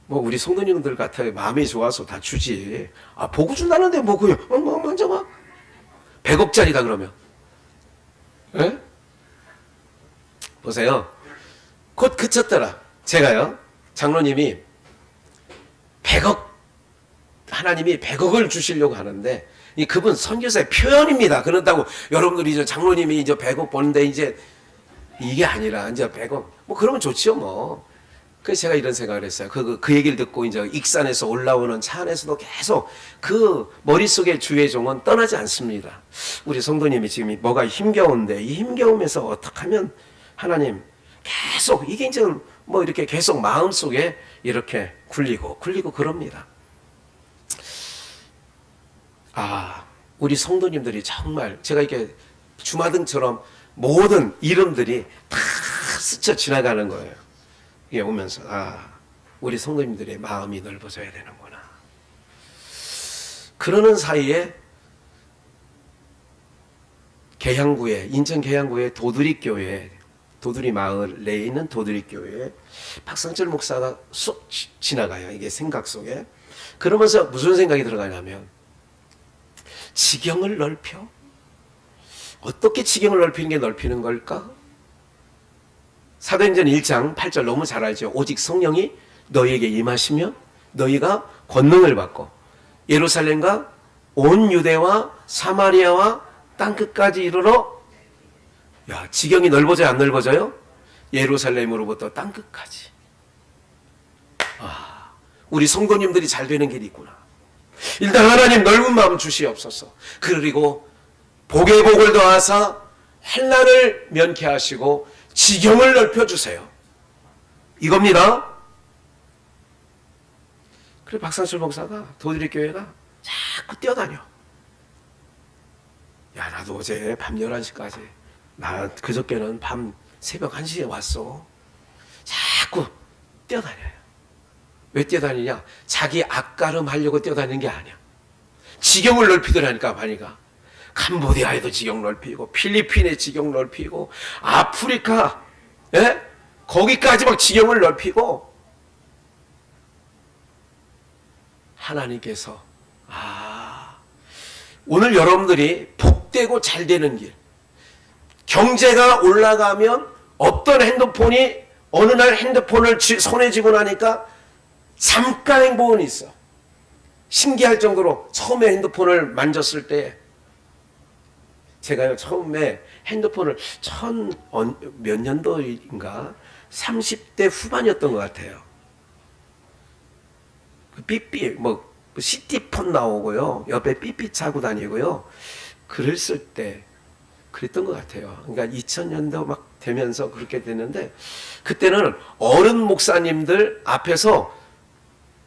뭐 우리 성도님들 같아요. 마음이 좋아서 다 주지. 보고 준다는데 뭐 그냥 만져봐. 100억짜리다 그러면. 예? 보세요. 곧 그쳤더라. 제가요. 장로님이 100억 하나님이 100억을 주시려고 하는데 그분 선교사의 표현입니다. 그런다고 여러분들이 이제 장로님이 이제 100억 버는데 이제 이게 아니라 이제 100억 뭐 그러면 좋지요 뭐. 그래서 제가 이런 생각을 했어요. 그 얘기를 듣고 이제 익산에서 올라오는 차 안에서도 계속 그 머릿속의 주의 종은 떠나지 않습니다. 우리 성도님이 지금 뭐가 힘겨운데 이 힘겨움에서 어떻게 하면 하나님 계속 이게 이제 뭐 이렇게 계속 마음속에 이렇게 굴리고 그럽니다. 우리 성도님들이 정말 제가 이렇게 주마등처럼 모든 이름들이 다 스쳐 지나가는 거예요. 이게 오면서 우리 성도님들의 마음이 넓어져야 되는구나. 그러는 사이에 인천 계양구의 도두리교회 도두리 마을 내에 있는 도두리교회에 박상철 목사가 쑥 지나가요. 이게 생각 속에. 그러면서 무슨 생각이 들어가냐면 지경을 넓혀? 어떻게 지경을 넓히는 게 넓히는 걸까? 사도행전 1장 8절 너무 잘 알죠. 오직 성령이 너희에게 임하시면 너희가 권능을 받고 예루살렘과 온 유대와 사마리아와 땅끝까지 이르러 지경이 넓어져요 안 넓어져요? 예루살렘으로부터 땅끝까지. 우리 성도님들이 잘 되는 길이 있구나. 일단 하나님 넓은 마음 주시옵소서. 그리고 복에 복을 더하사 환난을 면케 하시고 지경을 넓혀주세요. 이겁니다. 그래 박상철 목사가 도드리교회가 자꾸 뛰어다녀. 나도 어제 밤 11시까지 나 그저께는 밤 새벽 1시에 왔어. 자꾸 뛰어다녀요. 왜 뛰어다니냐? 자기 앞가름 하려고 뛰어다니는 게 아니야. 지경을 넓히더라니까 바니까. 캄보디아에도 지경 넓히고 필리핀에 지경 넓히고 아프리카 거기까지 막 지경을 넓히고 하나님께서 오늘 여러분들이 복되고 잘 되는 길 경제가 올라가면 어떤 핸드폰이 어느 날 핸드폰을 손에 쥐고 나니까 잠깐 행복은 있어. 신기할 정도로 처음에 핸드폰을 만졌을 때 제가요 처음에 핸드폰을 몇 년도인가 30대 후반이었던 것 같아요. 삐삐 시티폰 나오고요 옆에 삐삐 차고 다니고요 그랬을 때 그랬던 것 같아요. 그러니까 2000년도 막 되면서 그렇게 됐는데 그때는 어른 목사님들 앞에서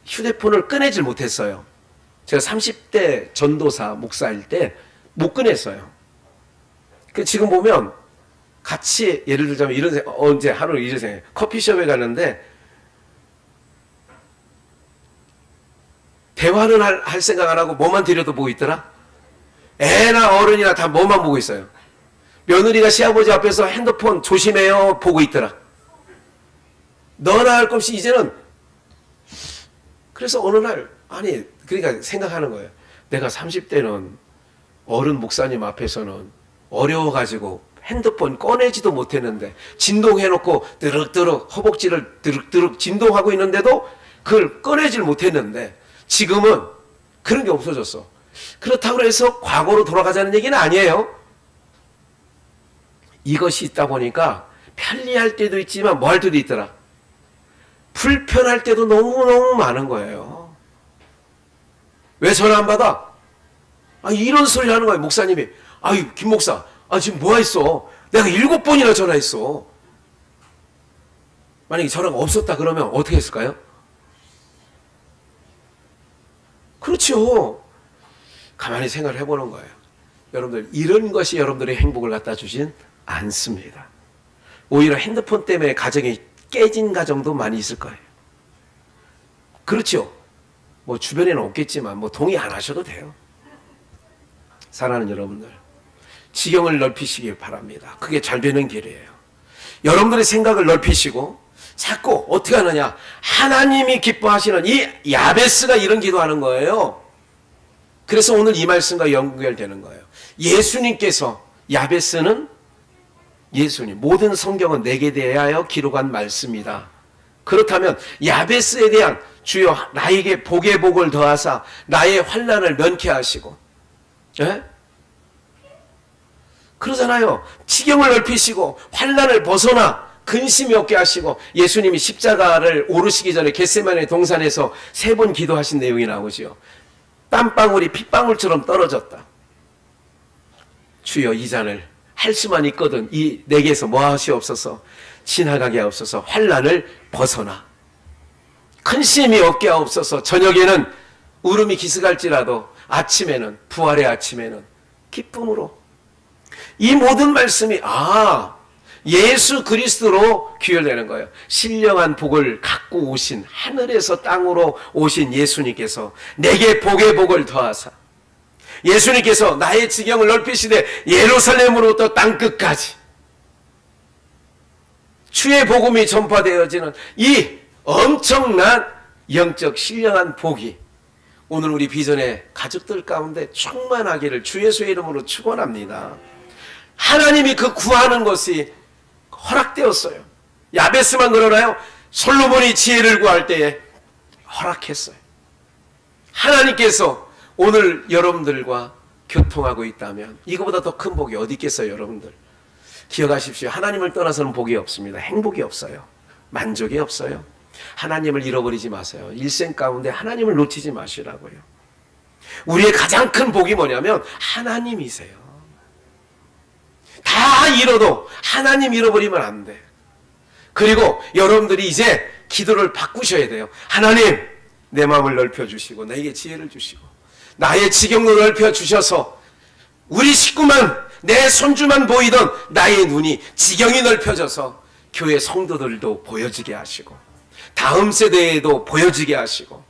휴대폰을 꺼내질 못했어요. 제가 30대 전도사 목사일 때 못 꺼냈어요. 지금 보면 같이 예를 들자면 이런 언제 하루 이런 생각 커피숍에 가는데 대화는 할 생각 안 하고 뭐만 들여도 보고 있더라. 애나 어른이나 다 뭐만 보고 있어요. 며느리가 시아버지 앞에서 핸드폰 조심해요 보고 있더라. 너나 할 것 없이 이제는. 그래서 어느 날 아니 그러니까 생각하는 거예요. 내가 30대는 어른 목사님 앞에서는 어려워가지고 핸드폰 꺼내지도 못했는데 진동해놓고 드륵드륵 허벅지를 드륵드륵 진동하고 있는데도 그걸 꺼내질 못했는데 지금은 그런 게 없어졌어. 그렇다고 해서 과거로 돌아가자는 얘기는 아니에요. 이것이 있다 보니까 편리할 때도 있지만 뭐 할 때도 있더라. 불편할 때도 너무너무 많은 거예요. 왜 전화 안 받아? 이런 소리 하는 거예요. 목사님이. 아유 김 목사 지금 뭐 했어? 내가 7번이나 전화했어. 만약에 전화가 없었다 그러면 어떻게 했을까요? 그렇죠. 가만히 생각을 해보는 거예요. 여러분들 이런 것이 여러분들의 행복을 갖다 주진 않습니다. 오히려 핸드폰 때문에 가정이 깨진 가정도 많이 있을 거예요. 그렇죠. 뭐 주변에는 없겠지만 뭐 동의 안 하셔도 돼요. 사랑하는 여러분들, 지경을 넓히시기 바랍니다. 그게 잘 되는 길이에요. 여러분들의 생각을 넓히시고 자꾸 어떻게 하느냐, 하나님이 기뻐하시는 이 야베스가 이런 기도하는 거예요. 그래서 오늘 이 말씀과 연결되는 거예요. 예수님께서, 야베스는 예수님, 모든 성경은 내게 대하여 기록한 말씀이다. 그렇다면 야베스에 대한 주여 나에게 복의 복을 더하사 나의 환난을 면케 하시고, 예? 그러잖아요. 지경을 넓히시고 환난을 벗어나 근심이 없게 하시고, 예수님이 십자가를 오르시기 전에 겟세마네 동산에서 3번 기도하신 내용이 나오죠. 땀방울이 핏방울처럼 떨어졌다. 주여 이 잔을 할 수만 있거든 이 내게서 뭐 하시옵소서, 지나가게 하옵소서. 환난을 벗어나 근심이 없게 하옵소서. 저녁에는 울음이 기스갈지라도 아침에는, 부활의 아침에는 기쁨으로. 이 모든 말씀이 예수 그리스도로 귀결되는 거예요. 신령한 복을 갖고 오신, 하늘에서 땅으로 오신 예수님께서 내게 복의 복을 더하사, 예수님께서 나의 지경을 넓히시되 예루살렘으로부터 땅끝까지 주의 복음이 전파되어지는 이 엄청난 영적 신령한 복이 오늘 우리 비전의 가족들 가운데 충만하기를 주 예수의 이름으로 축원합니다. 하나님이 그 구하는 것이 허락되었어요. 야베스만 그러나요? 솔로몬이 지혜를 구할 때에 허락했어요. 하나님께서 오늘 여러분들과 교통하고 있다면 이거보다 더 큰 복이 어디 있겠어요. 여러분들 기억하십시오. 하나님을 떠나서는 복이 없습니다. 행복이 없어요. 만족이 없어요. 하나님을 잃어버리지 마세요. 일생 가운데 하나님을 놓치지 마시라고요. 우리의 가장 큰 복이 뭐냐면 하나님이세요. 다 잃어도 하나님 잃어버리면 안 돼. 그리고 여러분들이 이제 기도를 바꾸셔야 돼요. 하나님, 내 마음을 넓혀주시고 나에게 지혜를 주시고 나의 지경도 넓혀주셔서 우리 식구만, 내 손주만 보이던 나의 눈이 지경이 넓혀져서 교회 성도들도 보여지게 하시고 다음 세대에도 보여지게 하시고.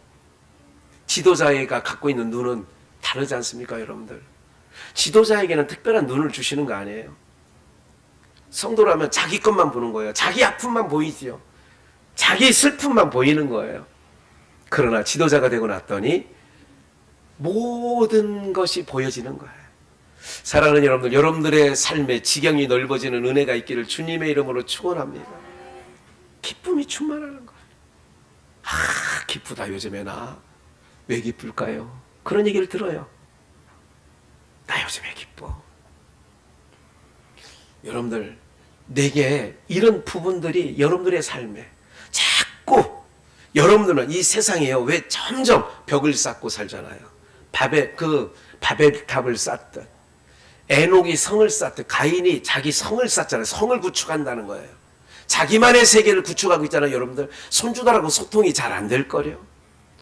지도자가 갖고 있는 눈은 다르지 않습니까 여러분들? 지도자에게는 특별한 눈을 주시는 거 아니에요. 성도라면 자기 것만 보는 거예요. 자기 아픔만 보이지요. 자기 슬픔만 보이는 거예요. 그러나 지도자가 되고 났더니 모든 것이 보여지는 거예요. 사랑하는 여러분들, 여러분들의 삶에 지경이 넓어지는 은혜가 있기를 주님의 이름으로 축원합니다. 기쁨이 충만하는 거예요. 기쁘다 요즘에 나. 왜 기쁠까요? 그런 얘기를 들어요. 나 요즘에 기뻐. 여러분들, 내게 이런 부분들이 여러분들의 삶에 자꾸, 여러분들은 이 세상에요, 왜 점점 벽을 쌓고 살잖아요. 바벨탑을 쌓듯, 에녹이 성을 쌓듯, 가인이 자기 성을 쌓잖아요. 성을 구축한다는 거예요. 자기만의 세계를 구축하고 있잖아요. 여러분들, 손주들하고 소통이 잘 안 될 거려.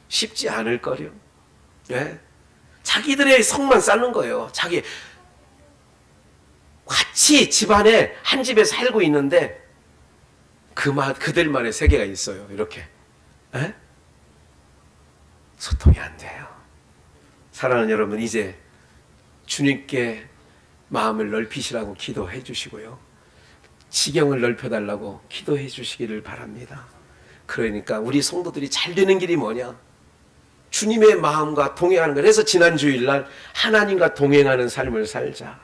쉽지 않을 거려. 예? 자기들의 성만 쌓는 거예요. 자기 같이 집안에 한 집에 살고 있는데 그들만의 세계가 있어요. 이렇게. 에? 소통이 안 돼요. 사랑하는 여러분, 이제 주님께 마음을 넓히시라고 기도해 주시고요. 지경을 넓혀달라고 기도해 주시기를 바랍니다. 그러니까 우리 성도들이 잘 되는 길이 뭐냐? 주님의 마음과 동행하는 것. 그래서 지난 주일날 하나님과 동행하는 삶을 살자.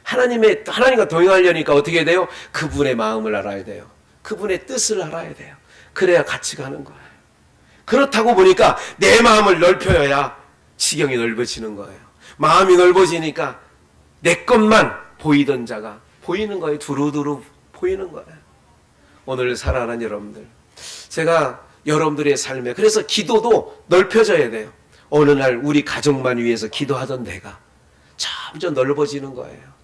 하나님과 동행하려니까 어떻게 돼요? 그분의 마음을 알아야 돼요. 그분의 뜻을 알아야 돼요. 그래야 같이 가는 거예요. 그렇다고 보니까 내 마음을 넓혀야 지경이 넓어지는 거예요. 마음이 넓어지니까 내 것만 보이던 자가 보이는 거예요. 두루두루 보이는 거예요. 오늘 사랑하는 여러분들, 제가 여러분들의 삶에, 그래서 기도도 넓혀져야 돼요. 어느 날 우리 가족만 위해서 기도하던 내가 점점 넓어지는 거예요.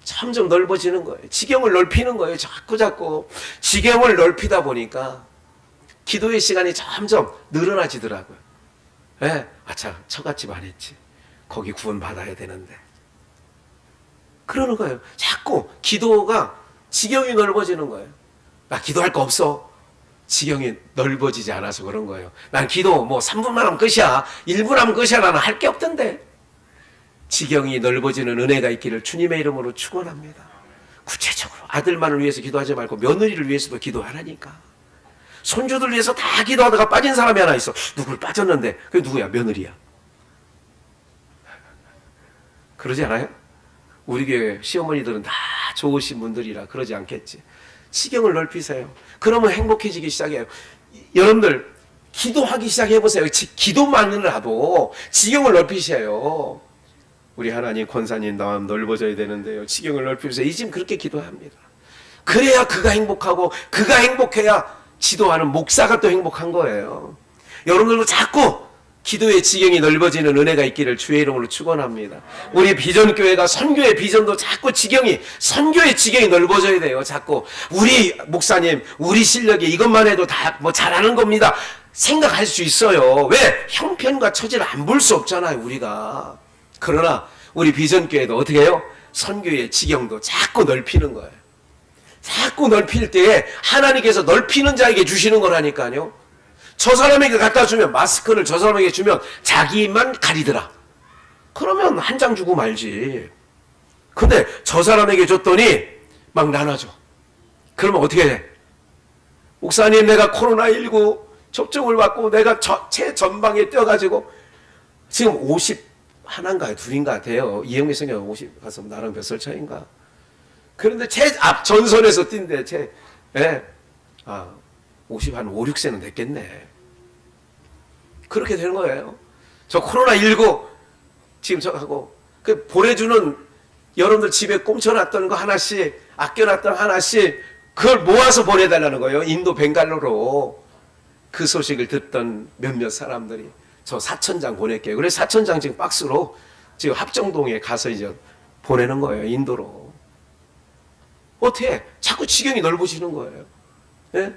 점점 넓어지는 거예요. 지경을 넓히는 거예요. 자꾸 지경을 넓히다 보니까 기도의 시간이 점점 늘어나지더라고요. 예, 아차, 처갓집 안 했지. 거기 구원 받아야 되는데. 그러는 거예요. 자꾸 기도가 지경이 넓어지는 거예요. 나 기도할 거 없어. 지경이 넓어지지 않아서 그런 거예요. 난 기도 뭐 3분만 하면 끝이야. 1분 하면 끝이야. 나는 할 게 없던데. 지경이 넓어지는 은혜가 있기를 주님의 이름으로 축원합니다. 구체적으로 아들만을 위해서 기도하지 말고 며느리를 위해서도 기도하라니까. 손주들 위해서 다 기도하다가 빠진 사람이 하나 있어. 누굴 빠졌는데 그게 누구야? 며느리야. 그러지 않아요? 우리 교회 시어머니들은 다 좋으신 분들이라 그러지 않겠지. 지경을 넓히세요. 그러면 행복해지기 시작해요. 여러분들 기도하기 시작해보세요. 기도만이라도 지경을 넓히세요. 우리 하나님 권사님 마음 넓어져야 되는데요. 지경을 넓히세요. 이 지금 그렇게 기도합니다. 그래야 그가 행복하고 그가 행복해야 지도하는 목사가 또 행복한 거예요. 여러분들도 자꾸 기도의 지경이 넓어지는 은혜가 있기를 주의 이름으로 축원합니다. 우리 비전교회가 선교의 비전도 자꾸 선교의 지경이 넓어져야 돼요. 자꾸 우리 목사님, 우리 실력이 이것만 해도 다 뭐 잘하는 겁니다. 생각할 수 있어요. 왜? 형편과 처지를 안 볼 수 없잖아요, 우리가. 그러나 우리 비전교회도 어떻게 해요? 선교의 지경도 자꾸 넓히는 거예요. 자꾸 넓힐 때에 하나님께서 넓히는 자에게 주시는 거라니까요. 저 사람에게 갖다 주면, 마스크를 저 사람에게 주면 자기만 가리더라. 그러면 한 장 주고 말지. 근데 저 사람에게 줬더니 막 나눠줘. 그러면 어떻게 해? 목사님, 내가 코로나19 접종을 받고 내가 최전방에 뛰어가지고 지금 50 하나인가요? 둘인가 돼요. 이영미 선생님 50 가서 나랑 몇 살 차인가? 그런데 앞 전선에서 뛴대. 50 한 5, 6세는 됐겠네. 그렇게 되는 거예요. 저 코로나19 지금 저하고 그 보내주는 여러분들 집에 꽁쳐놨던 거 하나씩, 아껴놨던 하나씩 그걸 모아서 보내달라는 거예요. 인도 벵갈로로. 그 소식을 듣던 몇몇 사람들이 저 4,000장 보낼게요. 그래서 4,000장 지금 박스로 지금 합정동에 가서 이제 보내는 거예요. 인도로. 어떻게? 자꾸 지경이 넓어지는 거예요. 예?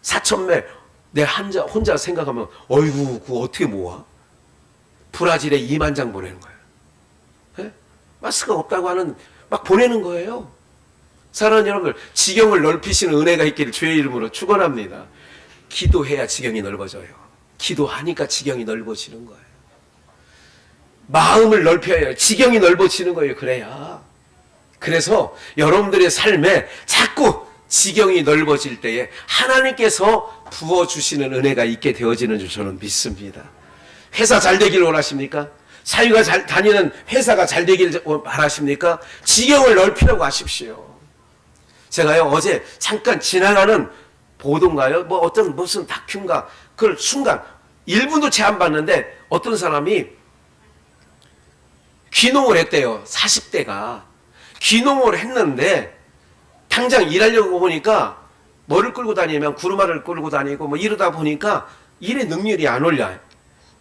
4,000매. 내 혼자 생각하면, 어이구, 그거 어떻게 모아? 브라질에 2만 장 보내는 거예요. 예? 마스크가 없다고 하는, 막 보내는 거예요. 사랑하는 여러분들, 지경을 넓히시는 은혜가 있기를 주의 이름으로 축원합니다. 기도해야 지경이 넓어져요. 기도하니까 지경이 넓어지는 거예요. 마음을 넓혀야 지경이 넓어지는 거예요. 그래야. 그래서 여러분들의 삶에 자꾸 지경이 넓어질 때에 하나님께서 부어주시는 은혜가 있게 되어지는 줄 저는 믿습니다. 회사 잘 되기를 원하십니까? 사위가 잘 다니는 회사가 잘 되기를 바라십니까? 지경을 넓히려고 하십시오. 제가요, 어제 잠깐 지나가는 보도인가요? 뭐 어떤 무슨 다큐인가, 그걸 순간 1분도 채 안 봤는데 어떤 사람이 귀농을 했대요. 40대가. 귀농을 했는데 당장 일하려고 보니까 뭐를 끌고 다니면 구루마를 끌고 다니고 뭐 이러다 보니까 일의 능률이 안 올라요.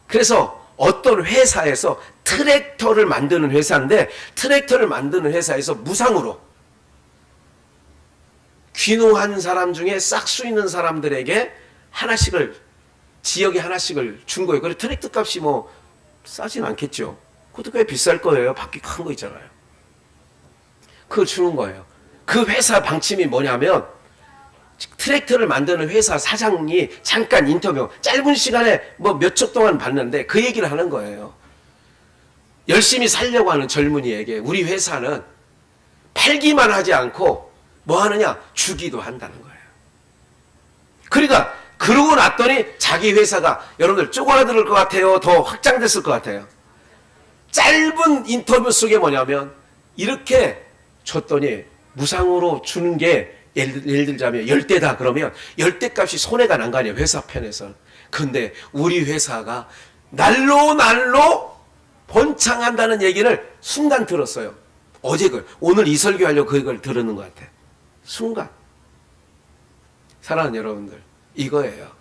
그래서 어떤 회사에서 트랙터를 만드는 회사인데 트랙터를 만드는 회사에서 무상으로 귀농한 사람 중에 싹수 있는 사람들에게 하나씩을, 지역에 하나씩을 준 거예요. 그래서 트랙터 값이 뭐 싸진 않겠죠. 그것도 꽤 비쌀 거예요. 바퀴 큰 거 있잖아요. 그걸 주는 거예요. 그 회사 방침이 뭐냐면 트랙터를 만드는 회사 사장이 잠깐 인터뷰, 짧은 시간에 뭐 몇 초 동안 봤는데 그 얘기를 하는 거예요. 열심히 살려고 하는 젊은이에게 우리 회사는 팔기만 하지 않고 뭐 하느냐? 주기도 한다는 거예요. 그러니까 그러고 났더니 자기 회사가 여러분들 쪼그라들 것 같아요? 더 확장됐을 것 같아요? 짧은 인터뷰 속에 뭐냐면 이렇게 줬더니 무상으로 주는 게 예를 들자면 10대다 그러면 10대 값이 손해가 난 거 아니에요, 회사 편에서. 근데 우리 회사가 날로 번창한다는 얘기를 순간 들었어요. 어제 오늘 이 설교하려고 그걸 들었는 것 같아요. 순간. 사랑하는 여러분들, 이거예요.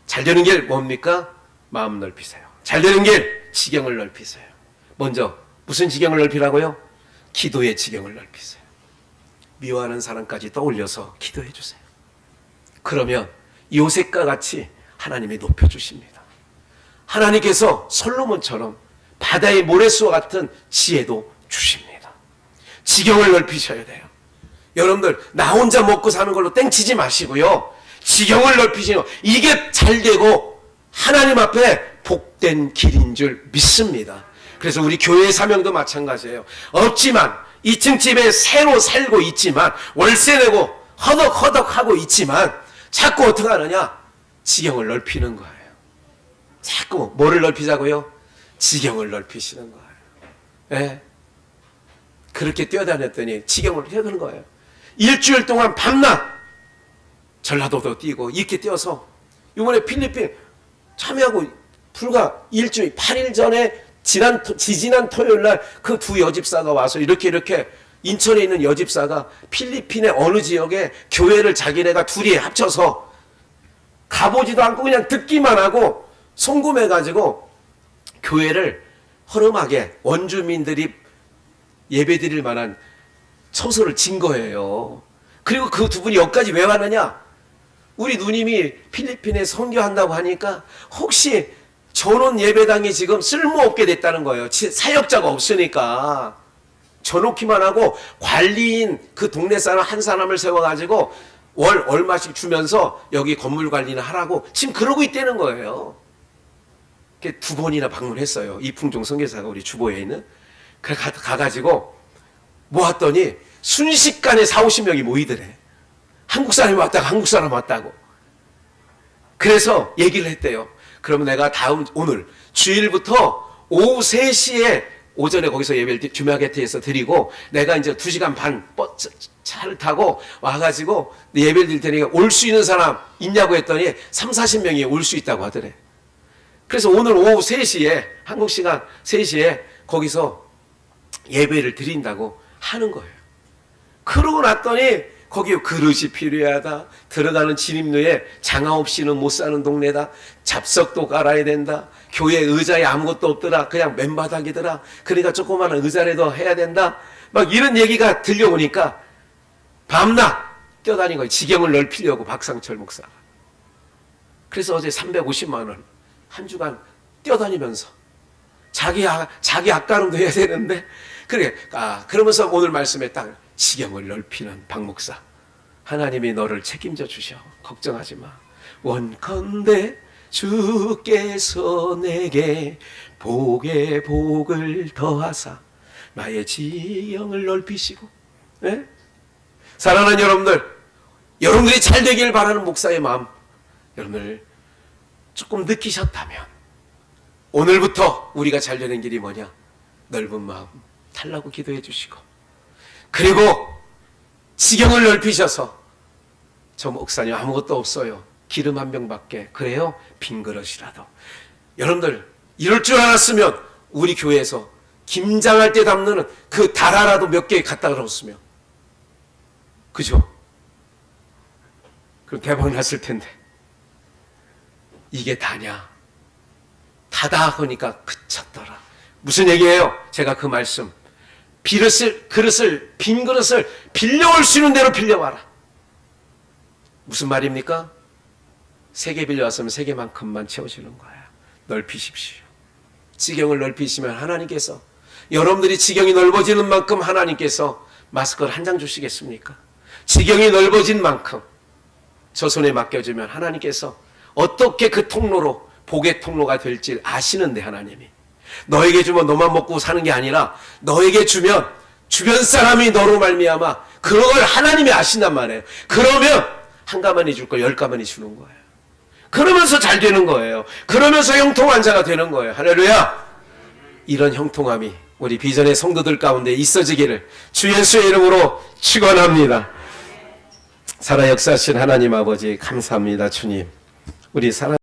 잘 되는 길 뭡니까? 마음 넓히세요. 잘 되는 길 지경을 넓히세요. 먼저 무슨 지경을 넓히라고요? 기도의 지경을 넓히세요. 미워하는 사람까지 떠올려서 기도해 주세요. 그러면 요셉과 같이 하나님이 높여주십니다. 하나님께서 솔로몬처럼 바다의 모래수와 같은 지혜도 주십니다. 지경을 넓히셔야 돼요. 여러분들 나 혼자 먹고 사는 걸로 땡치지 마시고요. 지경을 넓히시는 거, 이게 잘 되고 하나님 앞에 복된 길인 줄 믿습니다. 그래서 우리 교회의 사명도 마찬가지예요. 없지만 2층 집에 새로 살고 있지만 월세 내고 허덕허덕 하고 있지만 자꾸 어떻게 하느냐? 지경을 넓히는 거예요. 자꾸 뭐를 넓히자고요? 지경을 넓히시는 거예요. 네. 그렇게 뛰어다녔더니 지경을 뛰어드는 거예요. 일주일 동안 밤낮 전라도도 뛰고 이렇게 뛰어서 이번에 필리핀 참여하고 불과 일주일 8일 전에 지지난 토요일 날 그 두 여집사가 와서 이렇게 인천에 있는 여집사가 필리핀의 어느 지역에 교회를 자기네가 둘이 합쳐서 가보지도 않고 그냥 듣기만 하고 송금해가지고 교회를 허름하게 원주민들이 예배드릴 만한 처소를 진 거예요. 그리고 그 두 분이 여기까지 왜 왔느냐? 우리 누님이 필리핀에 선교한다고 하니까 혹시 전원 예배당이 지금 쓸모없게 됐다는 거예요. 사역자가 없으니까. 져놓기만 하고 관리인 그 동네 사람 한 사람을 세워가지고 월 얼마씩 주면서 여기 건물 관리는 하라고 지금 그러고 있다는 거예요. 두 번이나 방문했어요. 이풍종 선교사가 우리 주보에 있는. 그래 가가지고 모았더니 순식간에 40-50명이 모이더래. 한국 사람이 왔다고 한국 사람 왔다고. 그래서 얘기를 했대요. 그러면 내가 오늘 주일부터 오후 3시에 오전에 거기서 예배를 주마게트에서 드리고 내가 이제 2시간 반 차를 타고 와가지고 예배를 드릴 테니까 올 수 있는 사람 있냐고 했더니 30-40명이 올 수 있다고 하더래. 그래서 오늘 오후 3시에 한국 시간 3시에 거기서 예배를 드린다고 하는 거예요. 그러고 났더니 거기 그릇이 필요하다. 들어가는 진입로에 장화 없이는 못 사는 동네다. 잡석도 깔아야 된다. 교회 의자에 아무것도 없더라. 그냥 맨바닥이더라. 그러니까 조그마한 의자라도 해야 된다. 막 이런 얘기가 들려오니까 밤낮 뛰어다닌 거예요. 지경을 넓히려고 박상철 목사가. 그래서 어제 350만 원 한 주간 뛰어다니면서 자기 앞가름도 해야 되는데 그래. 그러면서 오늘 말씀에 딱 지경을 넓히는 박 목사. 하나님이 너를 책임져 주셔. 걱정하지 마. 원컨대 주께서 내게 복에 복을 더하사 나의 지경을 넓히시고. 네? 사랑하는 여러분들이 잘 되길 바라는 목사의 마음 여러분들 조금 느끼셨다면 오늘부터 우리가 잘 되는 길이 뭐냐? 넓은 마음 달라고 기도해 주시고 그리고 지경을 넓히셔서 저 목사님 아무것도 없어요. 기름 한 병밖에. 그래요? 빈 그릇이라도. 여러분들 이럴 줄 알았으면 우리 교회에서 김장할 때 담는 그 다라라도 몇 개 갖다 놓았으면 그죠? 그럼 대박 났을 텐데 이게 다냐? 다다 하니까 그쳤더라. 무슨 얘기예요? 제가 그 말씀 빈 그릇을 빌려올 수 있는 대로 빌려와라. 무슨 말입니까? 3개 빌려왔으면 3개만큼만 채워주는 거야. 넓히십시오. 지경을 넓히시면 하나님께서 여러분들이 지경이 넓어지는 만큼 하나님께서 마스크를 한 장 주시겠습니까? 지경이 넓어진 만큼 저 손에 맡겨주면 하나님께서 어떻게 그 통로로 복의 통로가 될지 아시는데, 하나님이 너에게 주면 너만 먹고 사는 게 아니라 너에게 주면 주변 사람이 너로 말미암아 그걸 하나님이 아신단 말이에요. 그러면 한 가마니 줄 걸 10가마니 주는 거예요. 그러면서 잘 되는 거예요. 그러면서 형통한 자가 되는 거예요. 할렐루야. 이런 형통함이 우리 비전의 성도들 가운데 있어지기를 주 예수의 이름으로 축원합니다. 살아 역사하신 하나님 아버지 감사합니다. 주님, 우리 살아